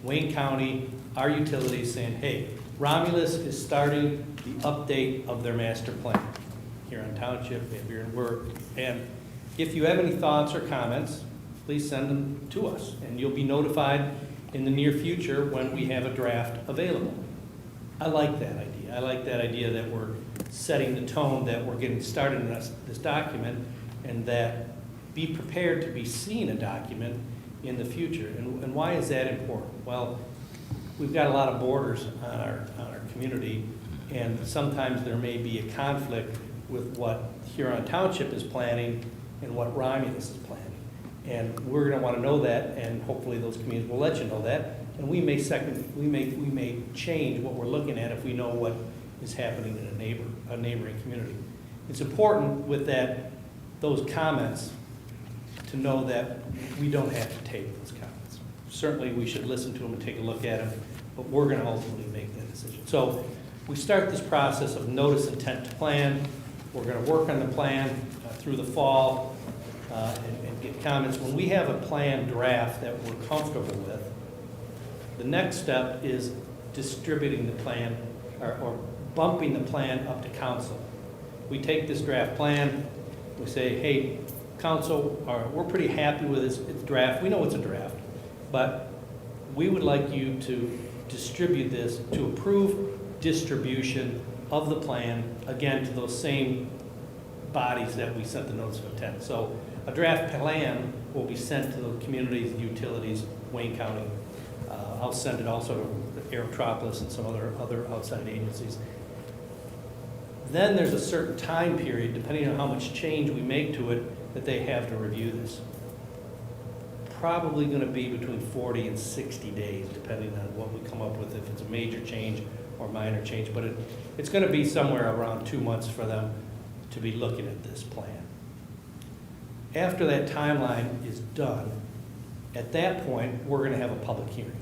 Wayne County, our utilities, saying, hey, Romulus is starting the update of their master plan here in Township, here in Work. And if you have any thoughts or comments, please send them to us, and you'll be notified in the near future when we have a draft available. I like that idea. I like that idea that we're setting the tone, that we're getting started in this document, and that be prepared to be seeing a document in the future. And why is that important? Well, we've got a lot of borders on our community, and sometimes there may be a conflict with what Huron Township is planning and what Romulus is planning. And we're going to want to know that, and hopefully those communities will let you know that. And we may change what we're looking at if we know what is happening in a neighboring community. It's important with those comments to know that we don't have to take those comments. Certainly we should listen to them and take a look at them, but we're going to ultimately make that decision. So we start this process of notice intent to plan. We're going to work on the plan through the fall and get comments. When we have a plan draft that we're comfortable with, the next step is distributing the plan or bumping the plan up to council. We take this draft plan, we say, hey, council, we're pretty happy with this draft. We know it's a draft, but we would like you to distribute this, to approve distribution of the plan, again, to those same bodies that we sent the notice of intent. So a draft plan will be sent to the communities, utilities, Wayne County. I'll send it also to Aerotropolis and some other outside agencies. Then there's a certain time period, depending on how much change we make to it, that they have to review this. Probably gonna be between 40 and 60 days, depending on what we come up with, if it's a major change or minor change. But it's gonna be somewhere around 2 months for them to be looking at this plan. After that timeline is done, at that point, we're gonna have a public hearing.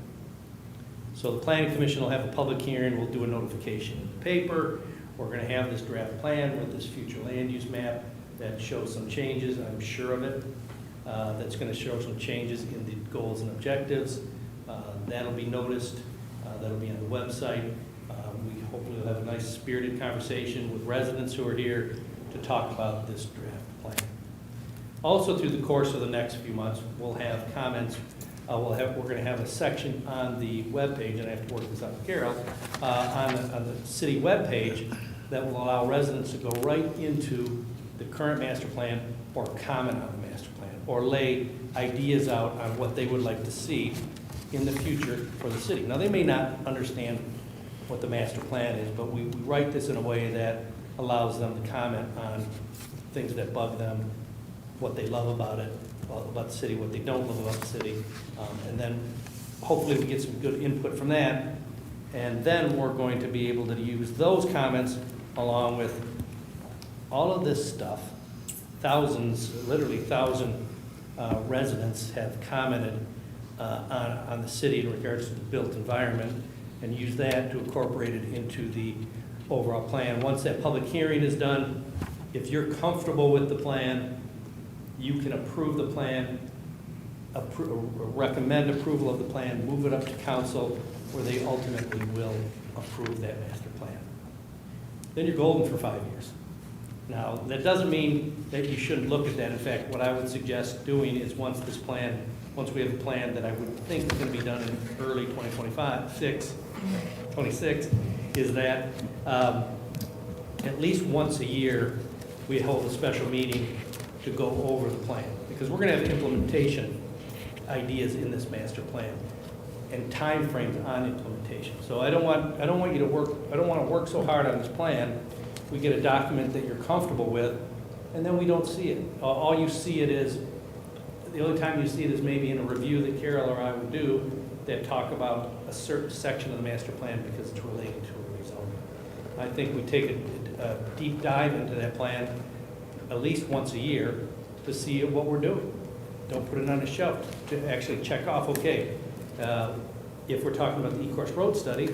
So the planning commission will have a public hearing, we'll do a notification in the paper, we're gonna have this draft plan with this future land use map that shows some changes, I'm sure of it. That's gonna show some changes in the goals and objectives. That'll be noticed, that'll be on the website. We hopefully will have a nice spirited conversation with residents who are here to talk about this draft plan. Also, through the course of the next few months, we'll have comments. We're gonna have a section on the webpage, and I have to work this out with Carol, on the city webpage that will allow residents to go right into the current master plan or comment on the master plan, or lay ideas out on what they would like to see in the future for the city. Now, they may not understand what the master plan is, but we write this in a way that allows them to comment on things that bug them, what they love about it, about the city, what they don't love about the city. And then hopefully we get some good input from that. And then we're going to be able to use those comments along with all of this stuff. Thousands, literally 1,000 residents have commented on the city in regards to the built environment, and use that to incorporate it into the overall plan. Once that public hearing is done, if you're comfortable with the plan, you can approve the plan, recommend approval of the plan, move it up to council, where they ultimately will approve that master plan. Then you're golden for 5 years. Now, that doesn't mean that you shouldn't look at that. In fact, what I would suggest doing is once we have a plan that I would think is gonna be done in early 26, is that at least once a year, we hold a special meeting to go over the plan. Because we're gonna have implementation ideas in this master plan and timeframes on implementation. So I don't want you to work so hard on this plan. We get a document that you're comfortable with, and then we don't see it. All you see it is, the only time you see it is maybe in a review that Carol or I would do that talk about a certain section of the master plan because it's related to a rezoning. I think we take a deep dive into that plan at least once a year to see what we're doing. Don't put it on a shelf, to actually check off, okay, if we're talking about the E-Course Road study,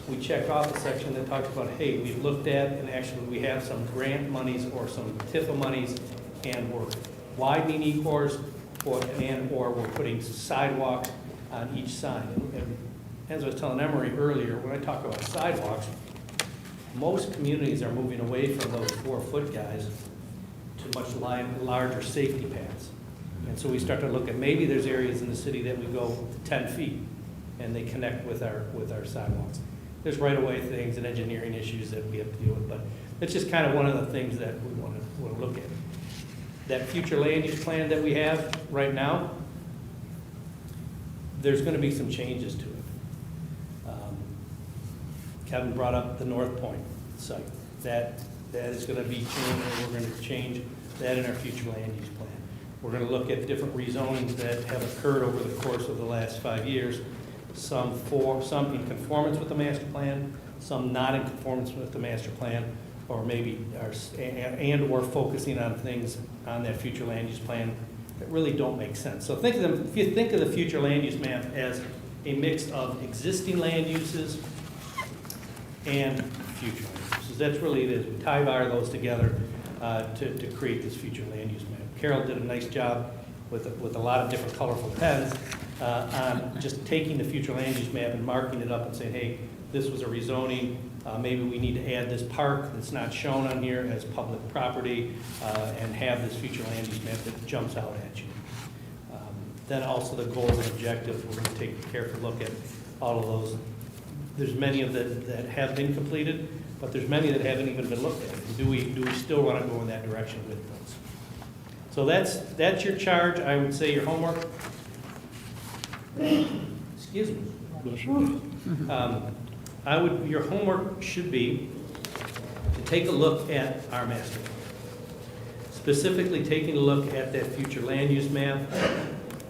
we check off a section that talks about, hey, we've looked at, and actually we have some grant monies or some TIFA monies, and we're widening E-Course, or we're putting sidewalks on each side. And as I was telling Emery earlier, when I talk about sidewalks, most communities are moving away from those 4-foot guys to much larger safety paths. And so we start to look at, maybe there's areas in the city that we go 10 feet and they connect with our sidewalks. There's right-of-way things and engineering issues that we have to deal with, but it's just kind of one of the things that we want to look at. That future land use plan that we have right now, there's going to be some changes to it. Kevin brought up the North Point site. That is going to be changed, and we're going to change that in our future land use plan. We're going to look at different rezonings that have occurred over the course of the last 5 years, some in conformance with the master plan, some not in conformance with the master plan, or maybe or focusing on things on that future land use plan that really don't make sense. So if you think of the future land use map as a mix of existing land uses and future land uses. That's really it is. We tie-wire those together to create this future land use map. Carol did a nice job with a lot of different colorful pens on just taking the future land use map and marking it up and saying, hey, this was a rezoning, maybe we need to add this park that's not shown on here as public property, and have this future land use map that jumps out at you. Then also the goals and objectives, we're gonna take a careful look at all of those. There's many of them that have been completed, but there's many that haven't even been looked at. Do we still want to go in that direction with those? So that's your charge. I would say your homework. Excuse me. Your homework should be to take a look at our master plan. Specifically taking a look at that future land use map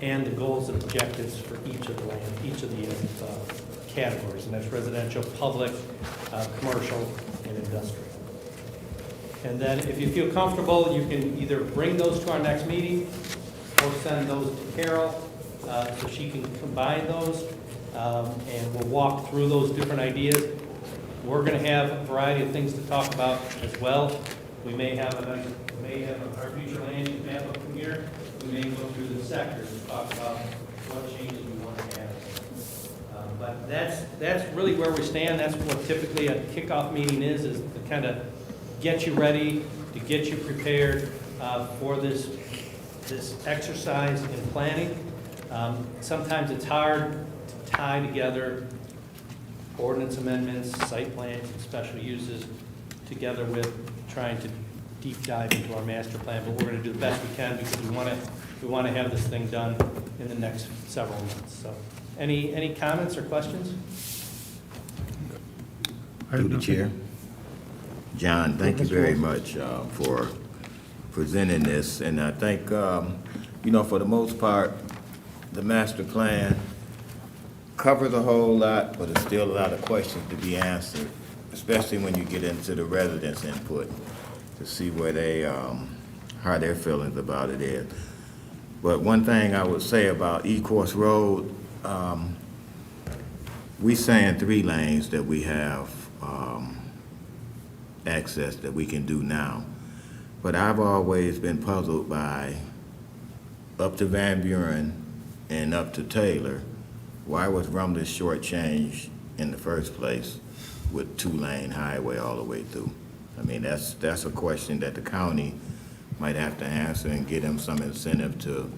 and the goals and objectives for each of the categories, and that's residential, public, commercial, and industrial. And then if you feel comfortable, you can either bring those to our next meeting or send those to Carol so she can combine those, and we'll walk through those different ideas. We're going to have a variety of things to talk about as well. We may have our future land use map up from here. We may go through the sectors and talk about what changes we want to have. But that's really where we stand. That's what typically a kickoff meeting is to kind of get you ready, to get you prepared for this exercise in planning. Sometimes it's hard to tie together ordinance amendments, site plans, and special uses together with trying to deep dive into our master plan, but we're going to do the best we can because we want to have this thing done in the next several months. So, any comments or questions? Through the chair. John, thank you very much for presenting this, and I think, for the most part, the master plan covers a whole lot, but there's still a lot of questions to be answered, especially when you get into the residents' input to see where how their feelings about it is. But one thing I would say about Ecorse Road, we saying 3 lanes that we have access that we can do now. But I've always been puzzled by up to Van Buren and up to Taylor, why was Romulus shortchanged in the first place with 2-lane highway all the way through? I mean, that's a question that the county might have to answer and get them some incentive to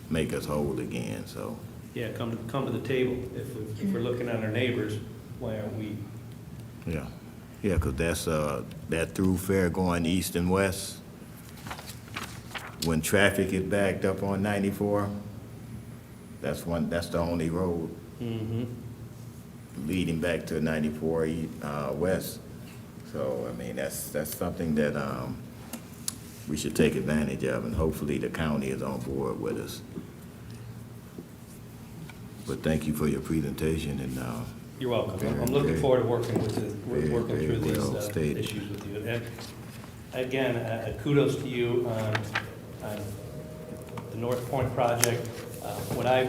make us whole again, so. Yeah, come to the table. If we're looking at our neighbors, why aren't we? Yeah, because that's that thoroughfare going east and west. When traffic is backed up on 94, that's the only road leading back to 94 west. So, I mean, that's something that we should take advantage of, and hopefully the county is on board with us. But thank you for your presentation, and You're welcome. I'm looking forward to working through these well stated. issues with you. And again, kudos to you on the North Point project. When I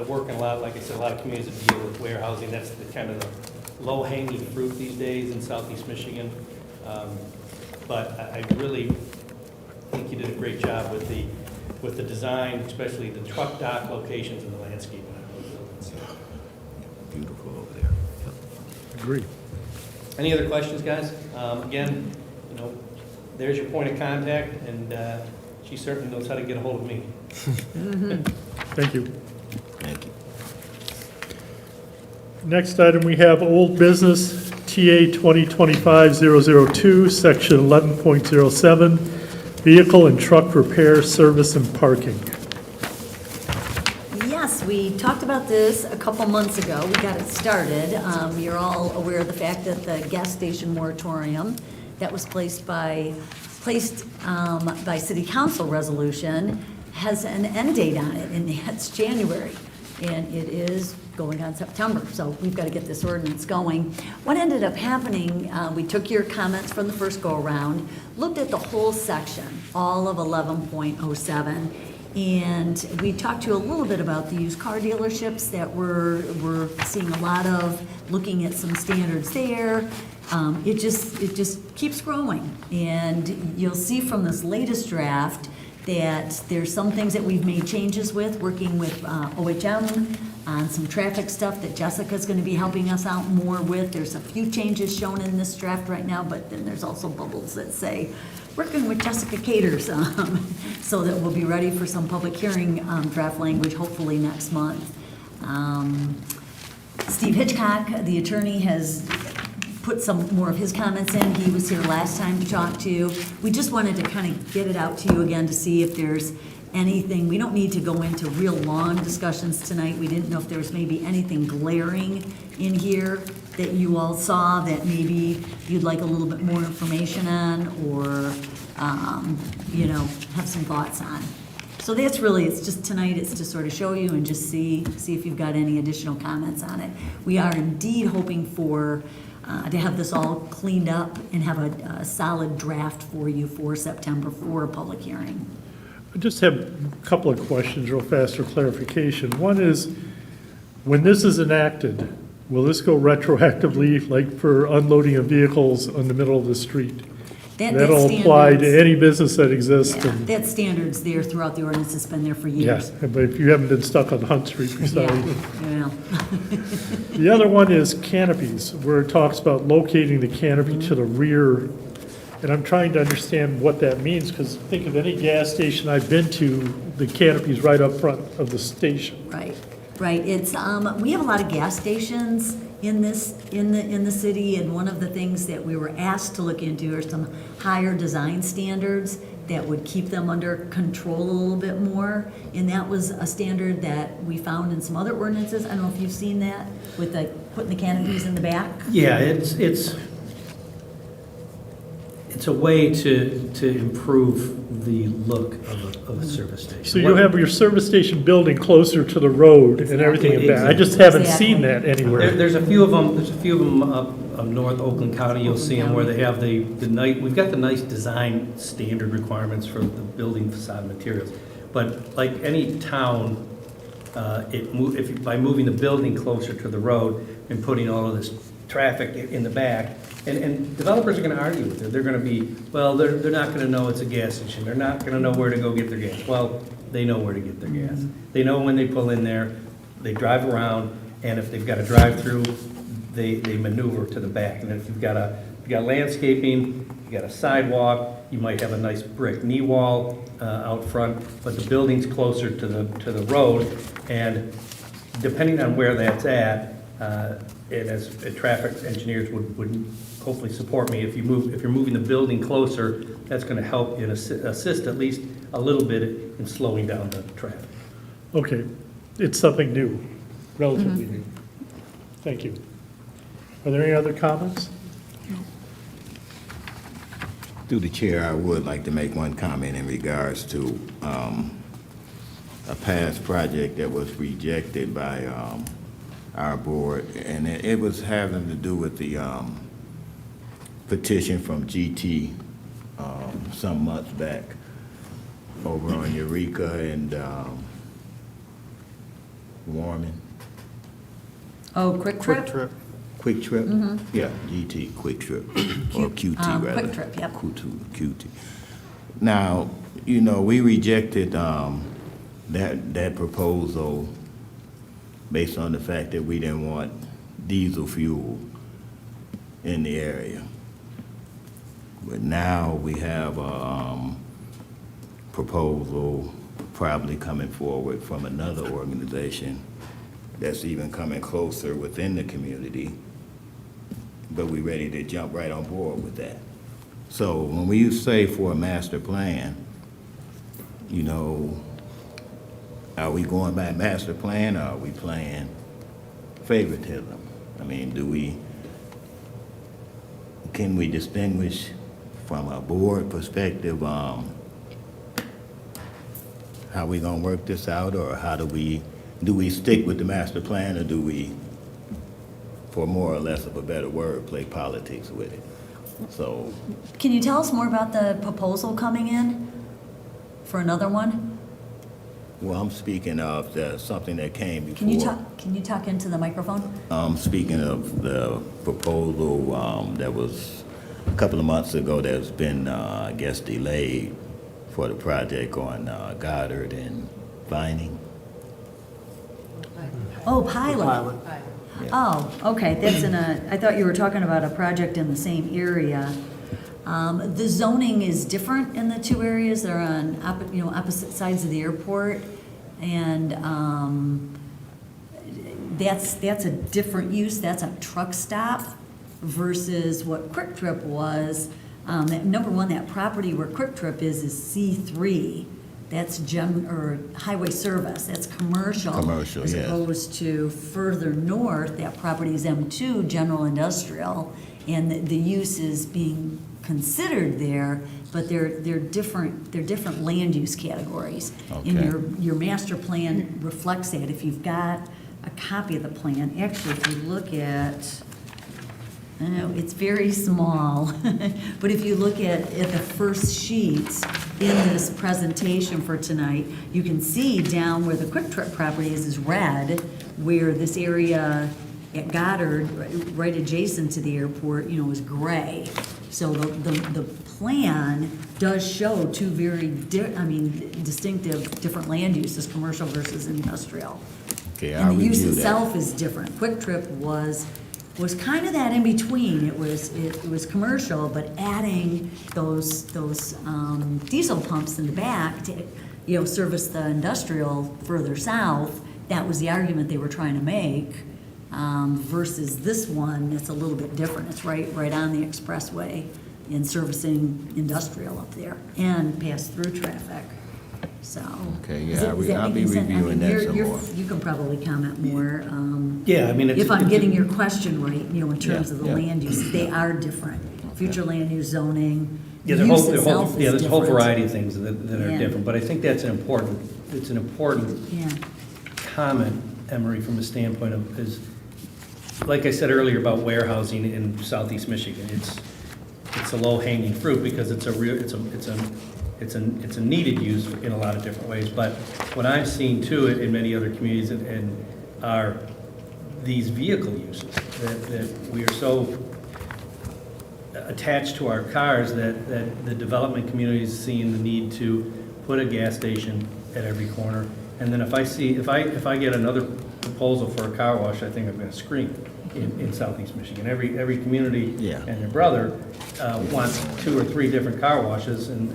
work in a lot of communities that deal with warehousing. That's the kind of the low-hanging fruit these days in southeast Michigan. But I really think you did a great job with the design, especially the truck dock locations and the landscaping. Beautiful over there. Agreed. Any other questions, guys? Again, there's your point of contact, and she certainly knows how to get a hold of me. Thank you. Thank you. Next item, we have old business, TA 2025-002, section 11.07, vehicle and truck repair, service and parking. Yes, we talked about this a couple months ago. We got it started. You're all aware of the fact that the gas station moratorium that was placed by city council resolution has an end date on it, and that's January. And it is going on September, so we've got to get this ordinance going. What ended up happening, we took your comments from the first go-around, looked at the whole section, all of 11.07, and we talked to you a little bit about the used car dealerships that we're seeing a lot of, looking at some standards there. It just keeps growing, and you'll see from this latest draft that there's some things that we've made changes with, working with OHM on some traffic stuff that Jessica's gonna be helping us out more with. There's a few changes shown in this draft right now, but then there's also bubbles that say, working with Jessica Caters, so that we'll be ready for some public hearing draft language, hopefully next month. Steve Hitchcock, the attorney, has put some more of his comments in. He was here last time to talk to you. We just wanted to kind of get it out to you again to see if there's anything. We don't need to go into real long discussions tonight. We didn't know if there was maybe anything glaring in here that you all saw that maybe you'd like a little bit more information on, or, have some thoughts on. So that's really, it's just tonight, it's to sort of show you and just see if you've got any additional comments on it. We are indeed hoping for, to have this all cleaned up and have a solid draft for you for September for a public hearing. I just have a couple of questions real fast for clarification. One is, when this is enacted, will this go retroactively, like for unloading of vehicles on the middle of the street? That'll apply to any business that exists. Yeah, and- that standard's there throughout the ordinance, it's been there for Yeah, years. but if you haven't been stuck on Hunt Street Yeah, beside. yeah. The other one is canopies, where it talks about locating the canopy to the rear. And I'm trying to understand what that means, because think of any gas station I've been to, the canopy's right up front of the station. Right, it's, we have a lot of gas stations in the city, and one of the things that we were asked to look into are some higher design standards that would keep them under control a little bit more, and that was a standard that we found in some other ordinances. I don't know if you've seen that, with the, putting the canopies in the back? Yeah, it's a way to improve the look of a service station. So you have your service station building closer to the road and everything in that. I just haven't seen that anywhere. There's a few of them up North Oakland County, you'll see them where they have we've got the nice design standard requirements for the building facade materials. But like any town, by moving the building closer to the road and putting all of this traffic in the back, and developers are gonna argue with it. They're gonna be, well, they're not gonna know it's a gas station. They're not gonna know where to go get their gas. Well, they know where to get their gas. They know when they pull in there, they drive around, and if they've got a drive-through, they maneuver to the back. And if you've got landscaping, you got a sidewalk, you might have a nice brick knee wall out front, but the building's closer to the road, and depending on where that's at, and as traffic engineers would hopefully support me, if you're moving the building closer, that's going to help and assist at least a little bit in slowing down the traffic. Okay, it's something new, relatively new. Thank you. Are there any other comments? Through the chair, I would like to make one comment in regards to a past project that was rejected by our board, and it was having to do with the petition from GT some months back over on Eureka and Warman. Oh, Quick Trip? Quick Trip? Yeah, GT, Quick Trip, or QT rather. Quick Trip, yep. QT. Now, we rejected that proposal based on the fact that we didn't want diesel fuel in the area. But now we have a proposal probably coming forward from another organization that's even coming closer within the community, but we're ready to jump right on board with that. So when we say for a master plan, are we going by master plan, or are we playing favoritism? I mean, can we distinguish from a board perspective, how we gonna work this out, or how do we stick with the master plan, or do we, for more or less of a better word, play politics with it? So, Can you tell us more about the proposal coming in for another one? well, I'm speaking of something that came before. Can you talk into the microphone? I'm speaking of the proposal that was a couple of months ago that's been, I guess, delayed for the project on Goddard and Vining. Oh, pilot. Oh, okay, that's I thought you were talking about a project in the same area. The zoning is different in the two areas. They're on opposite sides of the airport. And that's a different use. That's a truck stop versus what Quick Trip was. Number one, that property where Quick Trip is C3. That's highway service. That's commercial. Commercial, As yes. opposed to further north, that property is M2, general industrial, and the use is being considered there, but they're different land use categories. And Okay. your master plan reflects that. If you've got a copy of the plan, actually, if you look at, I know it's very small, but if you look at the first sheets in this presentation for tonight, you can see down where the Quick Trip property is red, where this area at Goddard, right adjacent to the airport, is gray. So the plan does show two very distinctive different land uses, commercial versus industrial. Okay, And I'll the use review that. itself is different. Quick Trip was kind of that in between. It was commercial, but adding those diesel pumps in the back to, service the industrial further south. That was the argument they were trying to make, versus this one, it's a little bit different. It's right on the expressway and servicing industrial up there and pass-through traffic. So. Okay, Is yeah, is that I'll be making sense? reviewing that some you're- more. You can probably comment more. Yeah, I mean, it's. If I'm it's- getting your question right, in terms of the Yeah. land use, they are different. Future land use zoning, Yeah, use there's a itself is there's a whole different. variety of things that are Yeah. different, but I think it's an important Yeah, comment, Emery, from the standpoint of, is, like I said earlier about warehousing in southeast Michigan, it's a low-hanging fruit because it's a needed use in a lot of different ways. But what I've seen too in many other communities and are these vehicle uses that we are so attached to our cars that the development community is seeing the need to put a gas station at every corner. And then if I get another proposal for a car wash, I think I'm gonna scream in southeast Michigan. Every community Yeah. and their brother wants 2 or 3 different car washes, and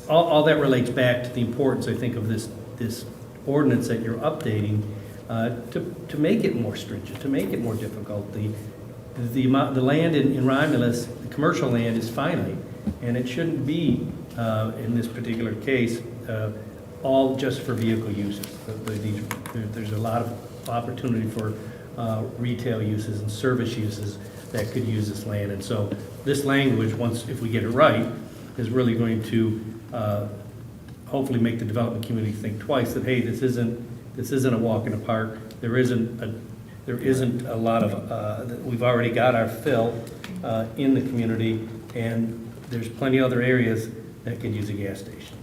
all that relates back to the importance, I think, of this ordinance that you're updating to make it more stringent, to make it more difficult. The land in Romulus, the commercial land is finite, and it shouldn't be, in this particular case, all just for vehicle uses. There's a lot of opportunity for retail uses and service uses that could use this land. And so this language, if we get it right, is really going to hopefully make the development community think twice that, hey, this isn't a walk in the park. There isn't a lot of, we've already got our fill in the community, and there's plenty of other areas that could use a gas station.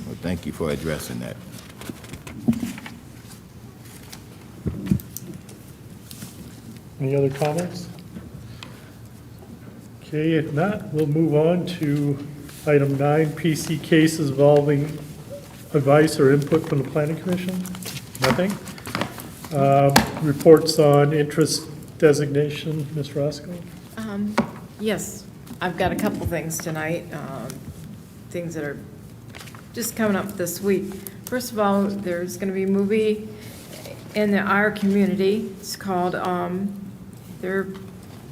Well, thank you for addressing that. Any other comments? Okay, if not, we'll move on to item 9, PC cases involving advice or input from the planning commission. Nothing. Reports on interest designation, Ms. Roscoe? Yes, I've got a couple things tonight, things that are just coming up this week. First of all, there's going to be a movie in our community. It's called,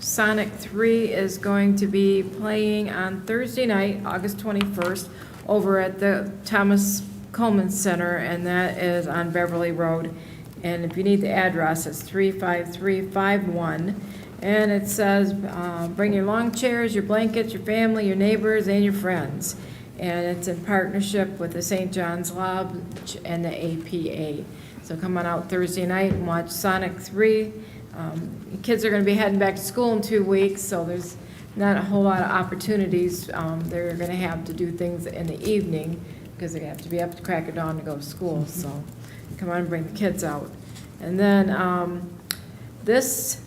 Sonic 3 is going to be playing on Thursday night, August 21st, over at the Thomas Coleman Center, and that is on Beverly Road. And if you need the address, it's 35351. And it says, bring your lawn chairs, your blankets, your family, your neighbors, and your friends. And it's in partnership with the St. John's Lodge and the APA. So come on out Thursday night and watch Sonic 3. Kids are going to be heading back to school in 2 weeks, so there's not a whole lot of opportunities. They're going to have to do things in the evening because they have to be up at the crack of dawn to go to school. So come on and bring the kids out. And then this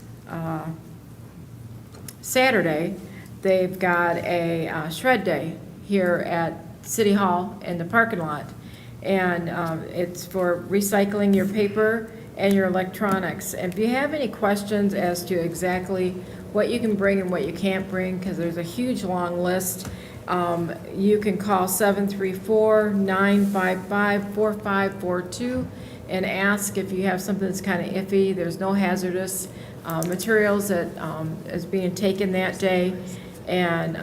Saturday, they've got a shred day here at City Hall in the parking lot. And it's for recycling your paper and your electronics. And if you have any questions as to exactly what you can bring and what you can't bring, because there's a huge long list, you can call 734-955-4542 and ask if you have something that's kind of iffy. There's no hazardous materials that is being taken that day. And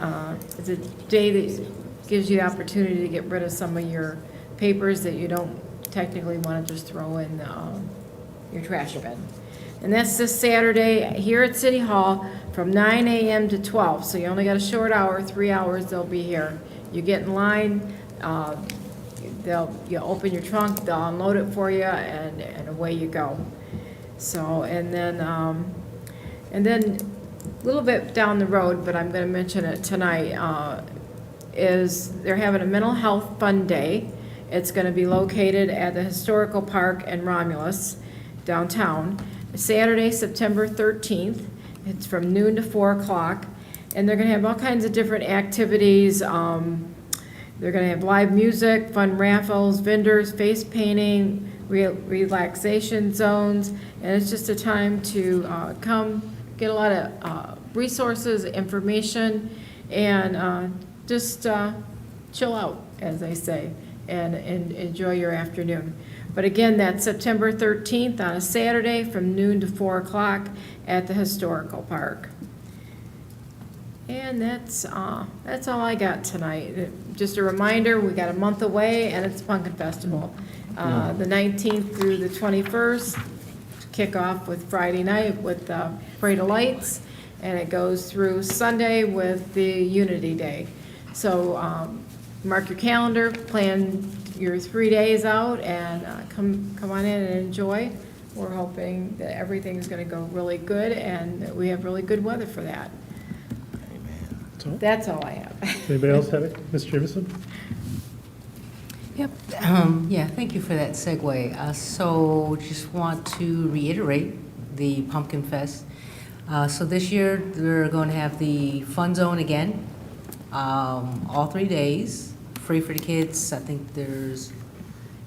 it's a day that gives you the opportunity to get rid of some of your papers that you don't technically want to just throw in your trash bin. And that's this Saturday here at City Hall from 9 a.m. to 12. So you only got a short hour, 3 hours, they'll be here. You get in line, you open your trunk, they'll unload it for you, and away you go. So, and then a little bit down the road, but I'm going to mention it tonight, is they're having a mental health fun day. It's going to be located at the Historical Park in Romulus, downtown, Saturday, September 13th. It's from noon to 4 o'clock, and they're going to have all kinds of different activities. They're going to have live music, fun raffles, vendors, face painting, relaxation zones, and it's just a time to come get a lot of resources, information, and just chill out, as they say, and enjoy your afternoon. But again, that's September 13th on a Saturday from noon to 4 o'clock at the Historical Park. And that's all I got tonight. Just a reminder, we got a month away, and it's Pumpkin Festival. The 19th through the 21st, kick off with Friday night with Parade of Lights, and it goes through Sunday with the Unity Day. So mark your calendar, plan your 3 days out, and come on in and enjoy. We're hoping that everything's going to go really good, and that we have really good weather for that. That's all I have. Anybody else have it? Ms. Jameson? Yep, yeah, thank you for that segue. So just want to reiterate the Pumpkin Fest. So this year, we're going to have the Fun Zone again, all 3 days, free for the kids. I think there's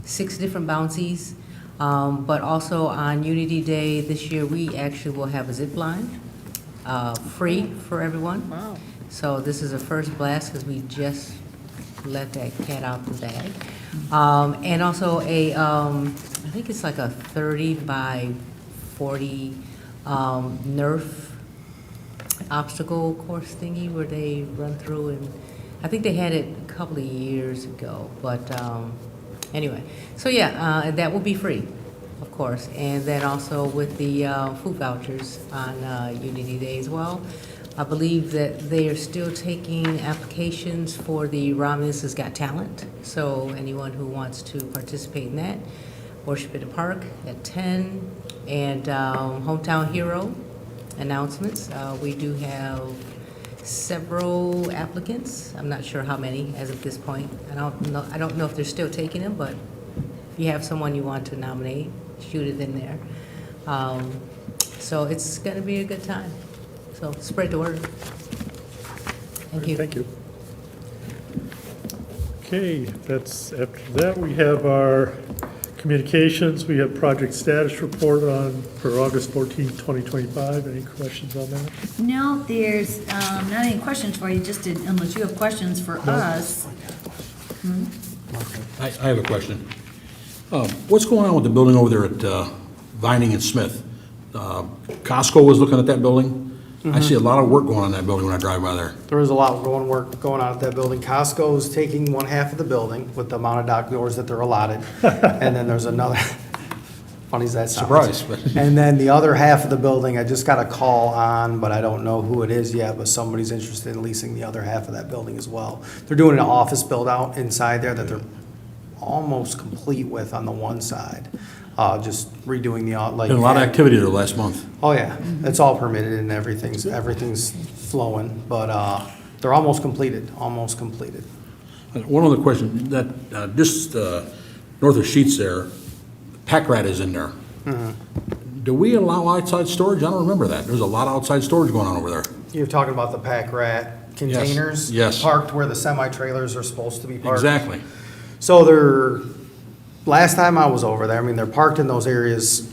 6 different bouncies. But also on Unity Day this year, we actually will have a zip line, free for everyone. Wow. So this is a first blast because we just let that cat out the bag. And also I think it's like a 30 by 40 Nerf obstacle course thingy where they run through, and I think they had it a couple of years ago, but anyway. So yeah, that will be free, of course. And then also with the food vouchers on Unity Day as well. I believe that they are still taking applications for the Romulus Has Got Talent. So anyone who wants to participate in that, Worship in the Park at 10, and Hometown Hero announcements. We do have several applicants. I'm not sure how many as of this point. I don't know if they're still taking them, but if you have someone you want to nominate, shoot it in there. So it's going to be a good time. So spread the word. Thank you. Thank you. Okay, after that, we have our communications. We have project status report for August 14th, 2025. Any questions on that? No, there's not any questions for you, just unless you have questions for us. I have a question. What's going on with the building over there at Vining and Smith? Costco was looking at that building. I see a lot of work going on in that building when I drive by there. There is a lot of work going on at that building. Costco is taking one half of the building with the amount of dock doors that they're allotted. And then there's another, funny as that sounds. Surprise. And then the other half of the building, I just got a call on, but I don't know who it is yet, but somebody's interested in leasing the other half of that building as well. They're doing an office build out inside there that they're almost complete with on the one side. Just redoing the, like. Been a lot of activity there last month. Oh, yeah, it's all permitted and everything's flowing, but they're almost completed. One other question, that just north of Sheets there, Pack Rat is in there. Do we allow outside storage? I don't remember that. There's a lot of outside storage going on over there. You're talking about the Pack Rat containers. Yes. Parked where the semi-trailers are supposed to be parked. Exactly. So last time I was over there, I mean, they're parked in those areas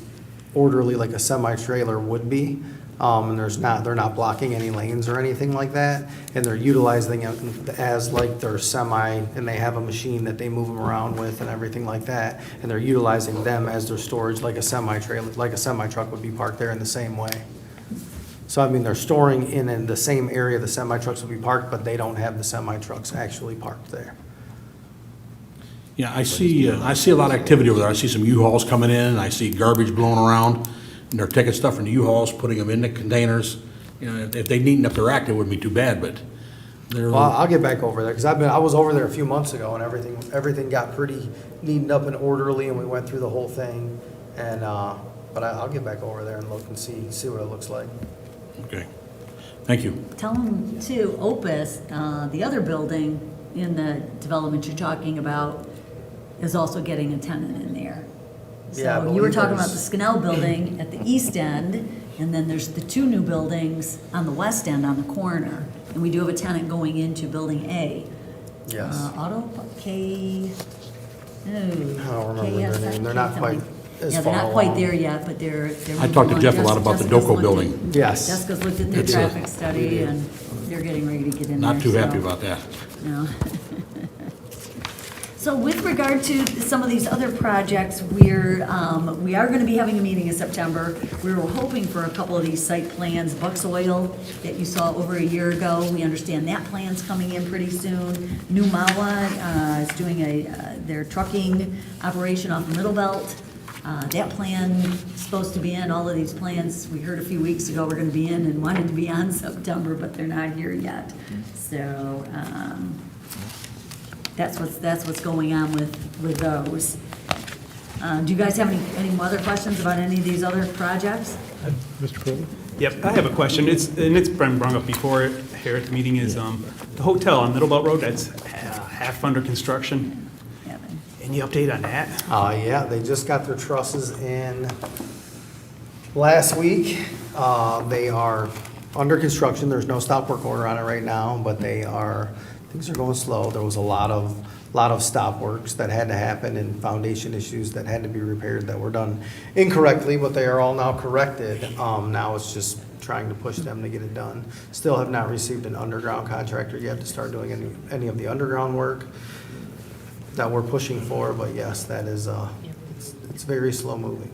orderly like a semi-trailer would be. And they're not blocking any lanes or anything like that. And they're utilizing it as like their semi, and they have a machine that they move them around with and everything like that. And they're utilizing them as their storage like a semi-trailer, like a semi-truck would be parked there in the same way. So I mean, they're storing in the same area the semi-trucks will be parked, but they don't have the semi-trucks actually parked there. Yeah, I see a lot of activity over there. I see some U-Hauls coming in, and I see garbage blowing around, and they're taking stuff from the U-Hauls, putting them in the containers. You know, if they neaten up their act, it wouldn't be too bad, but they're, Well, I'll get back over there, because I was over there a few months ago, and everything got pretty neatened up and orderly, and we went through the whole thing. And, but I'll get back over there and look and see what it looks like. okay. Thank you. Tell them too, Opus, the other building in the development you're talking about is also getting a tenant in there. Yeah, I So you were believe talking about there's- the Scannell building at the east end, and then there's the two new buildings on the west end on the corner. And we do have a tenant going into building A. Yes. Auto, K, no. I don't remember their KS, name. They're not quite as Yeah, they're far not quite along. there yet, but they're I talked to moving Jeff a along. lot about the Jessica's Doco looked at- building. Yes. Jessica's looked at their It's, traffic study, and they're getting ready to get in there. Not too so- happy about that. No. So with regard to some of these other projects, we are going to be having a meeting in September. We were hoping for a couple of these site plans, Bucks Oil that you saw over a year ago. We understand that plan's coming in pretty soon. New Mawa is doing their trucking operation off the Middle Belt. That plan is supposed to be in. All of these plans, we heard a few weeks ago, were going to be in and wanted to be on September, but they're not here yet. So, that's what's going on with those. Do you guys have any other questions about any of these other projects? Mr. Corbett? Yep, I have a question. It's been brought up before here at the meeting is, the hotel on Middle Belt Road, that's half under construction. Kevin? Any update on that? Yeah, they just got their trusses in last week. They are under construction. There's no stop work order on it right now, but things are going slow. There was a lot of stop works that had to happen and foundation issues that had to be repaired that were done incorrectly, but they are all now corrected. Now it's just trying to push them to get it done. Still have not received an underground contractor yet to start doing any of the underground work that we're pushing for, but yes, that is, it's very slow moving.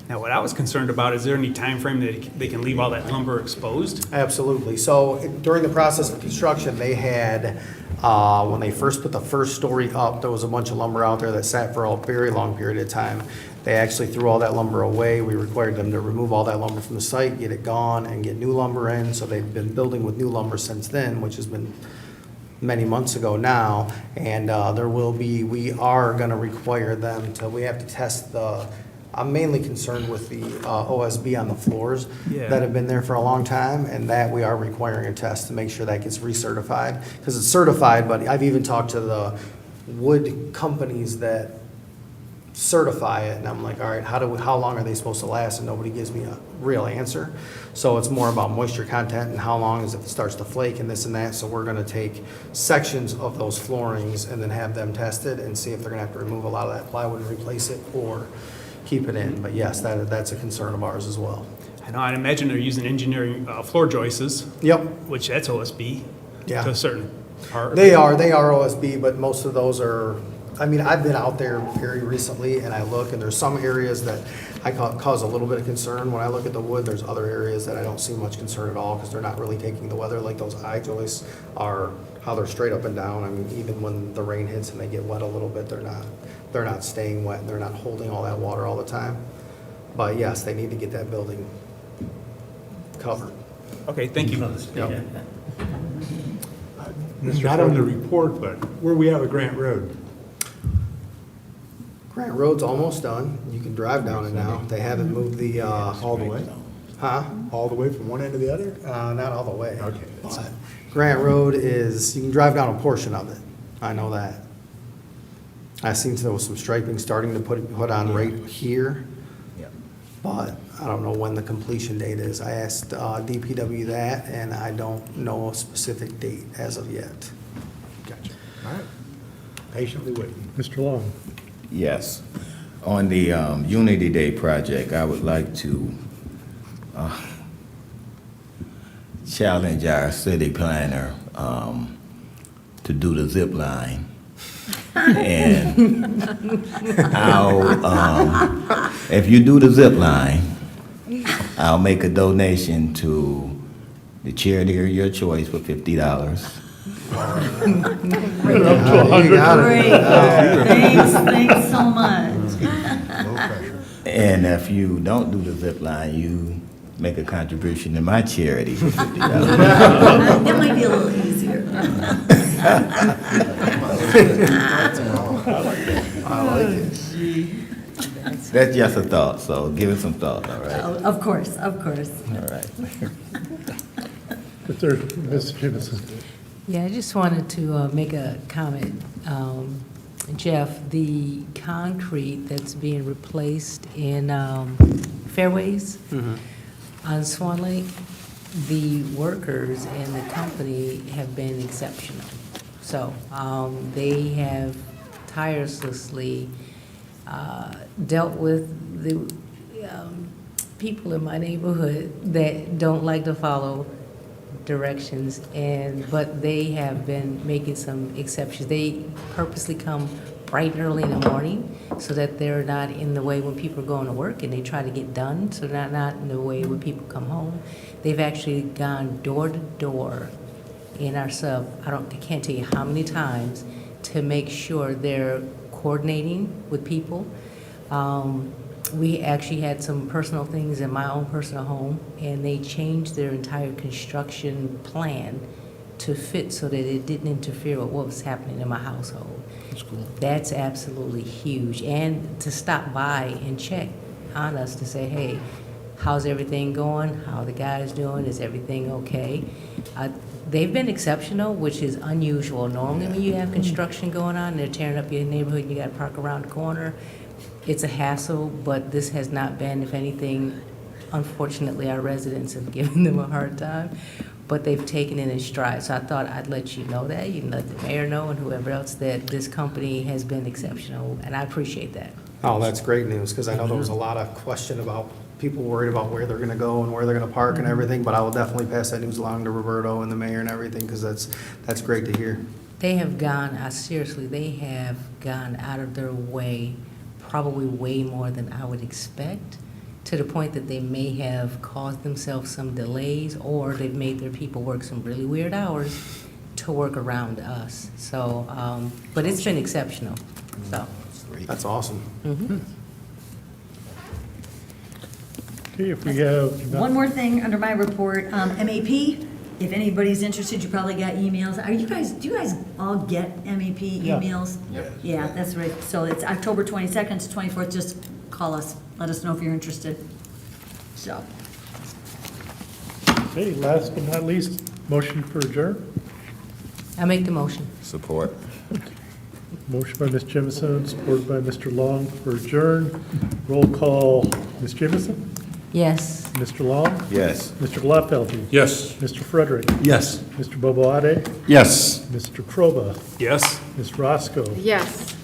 Now, what I was concerned about, is there any time frame that they can leave all that lumber exposed? Absolutely. So during the process of construction, they had, when they first put the first story up, there was a bunch of lumber out there that sat for a very long period of time. They actually threw all that lumber away. We required them to remove all that lumber from the site, get it gone, and get new lumber in. So they've been building with new lumber since then, which has been many months ago now. And we are gonna require them we have to test I'm mainly concerned with the OSB on the floors that have been there for a long time, and that we are requiring a test to make sure that gets recertified. Because it's certified, but I've even talked to the wood companies that certify it, and I'm like, all right, how long are they supposed to last? And nobody gives me a real answer. So it's more about moisture content and how long is if it starts to flake and this and that. So we're gonna take sections of those floorings and then have them tested and see if they're gonna have to remove a lot of that plywood and replace it or keep it in. But yes, that's a concern of ours as well. I know, I'd imagine they're using engineering floor joists, Yep. which that's OSB Yeah. to a certain part. They are OSB, but most of those are, I mean, I've been out there very recently and I look, and there's some areas that cause a little bit of concern. When I look at the wood, there's other areas that I don't see much concern at all because they're not really taking the weather. Like those eye joists are how they're straight up and down. I mean, even when the rain hits and they get wet a little bit, they're not staying wet and they're not holding all that water all the time. But yes, they need to get that building covered. Okay, thank you. Yep. Not on the report, but where we have a Grant Road. Grant Road's almost done. You can drive down it now. They haven't moved the, All the way? huh? All the way from one end to the other? Not all the way. Okay. But Grant Road you can drive down a portion of it. I know that. I seen there was some striping starting to put on right here. but I don't know when the completion date is. I asked DPW that, and I don't know a specific date as of yet. Gotcha. All right. Patiently waiting. Mr. Long? Yes. On the Unity Day project, I would like to challenge our city planner to do the zip line. And if you do the zip line, I'll make a donation to the charity of your choice for $50. Thanks so much. And if you don't do the zip line, you make a contribution to my charity for $50. It might be a little easier. I like it. That's just a thought, so give it some thought, all right? Of course, of course. All right. Mr. Jimison? Yeah, I just wanted to make a comment. Jeff, the concrete that's being replaced in fairways on Swan Lake, the workers and the company have been exceptional. So they have tirelessly dealt with the people in my neighborhood that don't like to follow directions, but they have been making some exceptions. They purposely come bright and early in the morning so that they're not in the way when people are going to work, and they try to get done so they're not in the way when people come home. They've actually gone door to door in our sub, I can't tell you how many times, to make sure they're coordinating with people. We actually had some personal things in my own personal home, and they changed their entire construction plan to fit so that it didn't interfere with what was happening in my household. That's cool. That's absolutely huge. And to stop by and check on us to say, hey, how's everything going? How are the guys doing? Is everything okay? They've been exceptional, which is unusual. Normally when you have construction going on, they're tearing up your neighborhood, and you got to park around the corner. It's a hassle, but this has not been. If anything, unfortunately, our residents have given them a hard time, but they've taken it in stride. So I thought I'd let you know that. You can let the mayor know and whoever else that this company has been exceptional, and I appreciate that. Oh, that's great news, because I know there was a lot of question about people worried about where they're gonna go and where they're gonna park and everything, but I will definitely pass that news along to Roberto and the mayor and everything, because that's great to hear. They have gone, seriously, they have gone out of their way, probably way more than I would expect, to the point that they may have caused themselves some delays, or they've made their people work some really weird hours to work around us. So, but it's been exceptional, so. That's awesome. Okay, if we have. One more thing under my report, MAP, if anybody's interested, you probably got emails. Do you guys all get MAP emails? Yeah, that's right. So it's October 22nd to 24th. Just call us. Let us know if you're interested. So. Okay, last but not least, motion for adjourn. I make the motion. Support. Motion by Ms. Jimison, supported by Mr. Long for adjourn. Roll call, Ms. Jimison? Yes. Mr. Long? Yes. Mr. Glatfelty? Yes. Mr. Frederick? Yes. Mr. Boboade? Yes. Mr. Kroba? Yes? Ms. Roscoe? Yes.